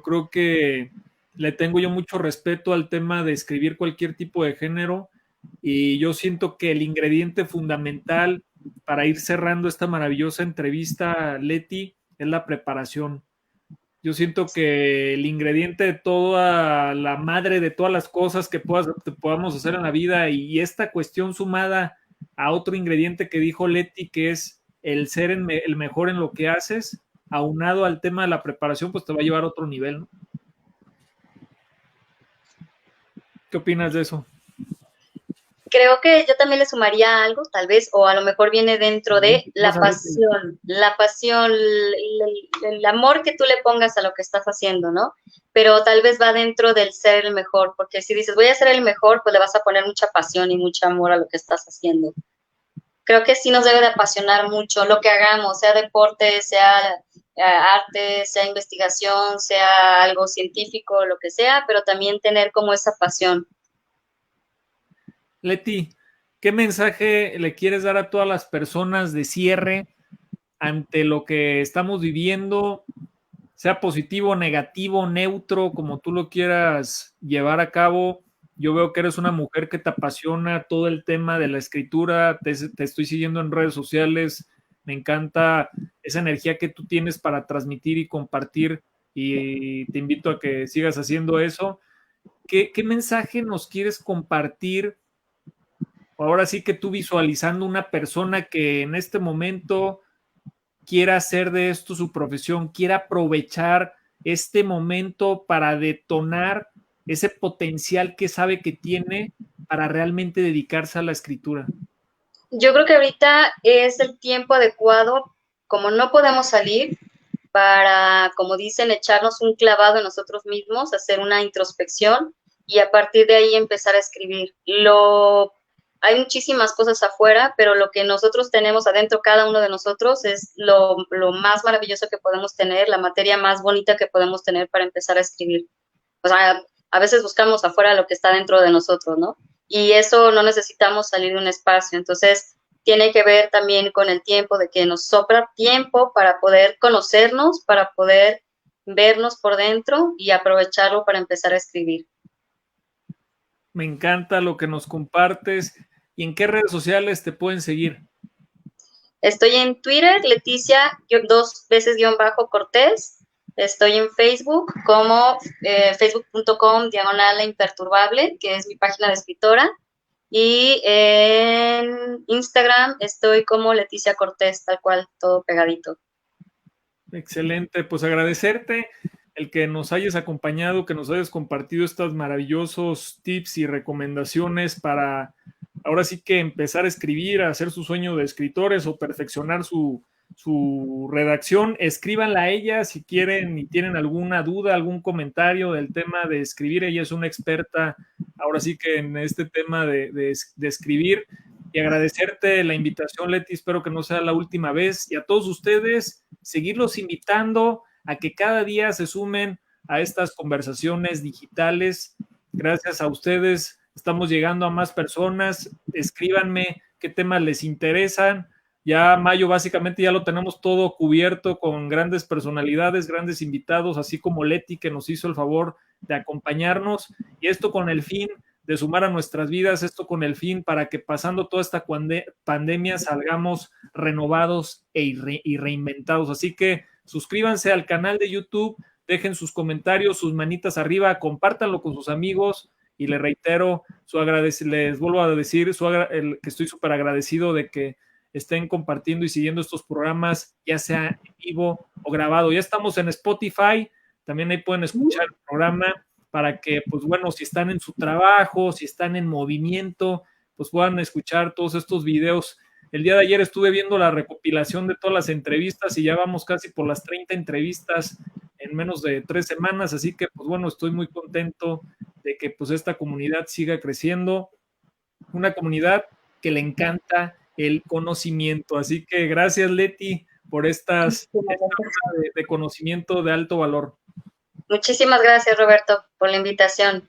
creo que le tengo yo mucho respeto al tema de escribir cualquier tipo de género y yo siento que el ingrediente fundamental para ir cerrando esta maravillosa entrevista, Leti, es la preparación. Yo siento que el ingrediente de toda la madre de todas las cosas que podamos hacer en la vida y esta cuestión sumada a otro ingrediente que dijo Leti, que es el ser el mejor en lo que haces, aunado al tema de la preparación, pues te va a llevar a otro nivel, ¿no? ¿Qué opinas de eso? Creo que yo también le sumaría algo, tal vez, o a lo mejor viene dentro de la pasión, el amor que tú le pongas a lo que estás haciendo, ¿no? Pero tal vez va dentro del ser el mejor, porque si dices voy a ser el mejor, pues le vas a poner mucha pasión y mucho amor a lo que estás haciendo. Creo que sí nos debe de apasionar mucho lo que hagamos, sea deporte, sea arte, sea investigación, sea algo científico, lo que sea, pero también tener como esa pasión. Leti, ¿qué mensaje le quieres dar a todas las personas de cierre ante lo que estamos viviendo, sea positivo, negativo, neutro, como tú lo quieras llevar a cabo? Yo veo que eres una mujer que te apasiona todo el tema de la escritura, te estoy siguiendo en redes sociales, me encanta esa energía que tú tienes para transmitir y compartir y te invito a que sigas haciendo eso. ¿Qué mensaje nos quieres compartir? Ahora sí que tú visualizando una persona que en este momento quiera hacer de esto su profesión, quiera aprovechar este momento para detonar ese potencial que sabe que tiene para realmente dedicarse a la escritura. Yo creo que ahorita es el tiempo adecuado, como no podemos salir, para, como dicen, echarnos un clavado en nosotros mismos, hacer una introspección y a partir de ahí empezar a escribir. Hay muchísimas cosas afuera, pero lo que nosotros tenemos adentro, cada uno de nosotros, es lo más maravilloso que podemos tener, la materia más bonita que podemos tener para empezar a escribir. O sea, a veces buscamos afuera lo que está dentro de nosotros, ¿no? Y eso no necesitamos salir de un espacio. Entonces, tiene que ver también con el tiempo, de que nos sobra tiempo para poder conocernos, para poder vernos por dentro y aprovecharlo para empezar a escribir. Me encanta lo que nos compartes. ¿Y en qué redes sociales te pueden seguir? Estoy en Twitter, Leticia, 2 veces-Cortés. Estoy en Facebook como facebook.com/imperturbable, que es mi página de escritora. Y en Instagram estoy como Leticia Cortés, tal cual, todo pegadito. Excelente, pues agradecerte el que nos hayas acompañado, que nos hayas compartido estos maravillosos tips y recomendaciones para ahora sí que empezar a escribir, a hacer su sueño de escritores o perfeccionar su redacción. Escríbanla a ella si quieren y tienen alguna duda, algún comentario del tema de escribir. Ella es una experta ahora sí que en este tema de escribir. Y agradecerte la invitación, Leti, espero que no sea la última vez. Y a todos ustedes, seguirlos invitando a que cada día se sumen a estas conversaciones digitales. Gracias a ustedes, estamos llegando a más personas. Escríbanme qué temas les interesan. Ya mayo básicamente ya lo tenemos todo cubierto con grandes personalidades, grandes invitados, así como Leti que nos hizo el favor de acompañarnos. Y esto con el fin de sumar a nuestras vidas, esto con el fin para que pasando toda esta pandemia salgamos renovados y reinventados. Así que suscríbanse al canal de YouTube, dejen sus comentarios, sus manitas arriba, compártanlo con sus amigos y les reitero, les vuelvo a decir que estoy súper agradecido de que estén compartiendo y siguiendo estos programas, ya sea en vivo o grabado. Ya estamos en Spotify, también ahí pueden escuchar el programa para que, pues bueno, si están en su trabajo, si están en movimiento, pues puedan escuchar todos estos videos. El día de ayer estuve viendo la recopilación de todas las entrevistas y ya vamos casi por las 30 entrevistas en menos de 3 semanas, así que, pues bueno, estoy muy contento de que pues esta comunidad siga creciendo, una comunidad que le encanta el conocimiento. Así que gracias, Leti, por esta de conocimiento de alto valor. Muchísimas gracias, Roberto, por la invitación.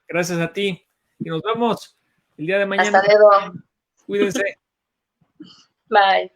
Gracias a ti. Y nos vemos el día de mañana. Hasta luego. Cuídense. Bye.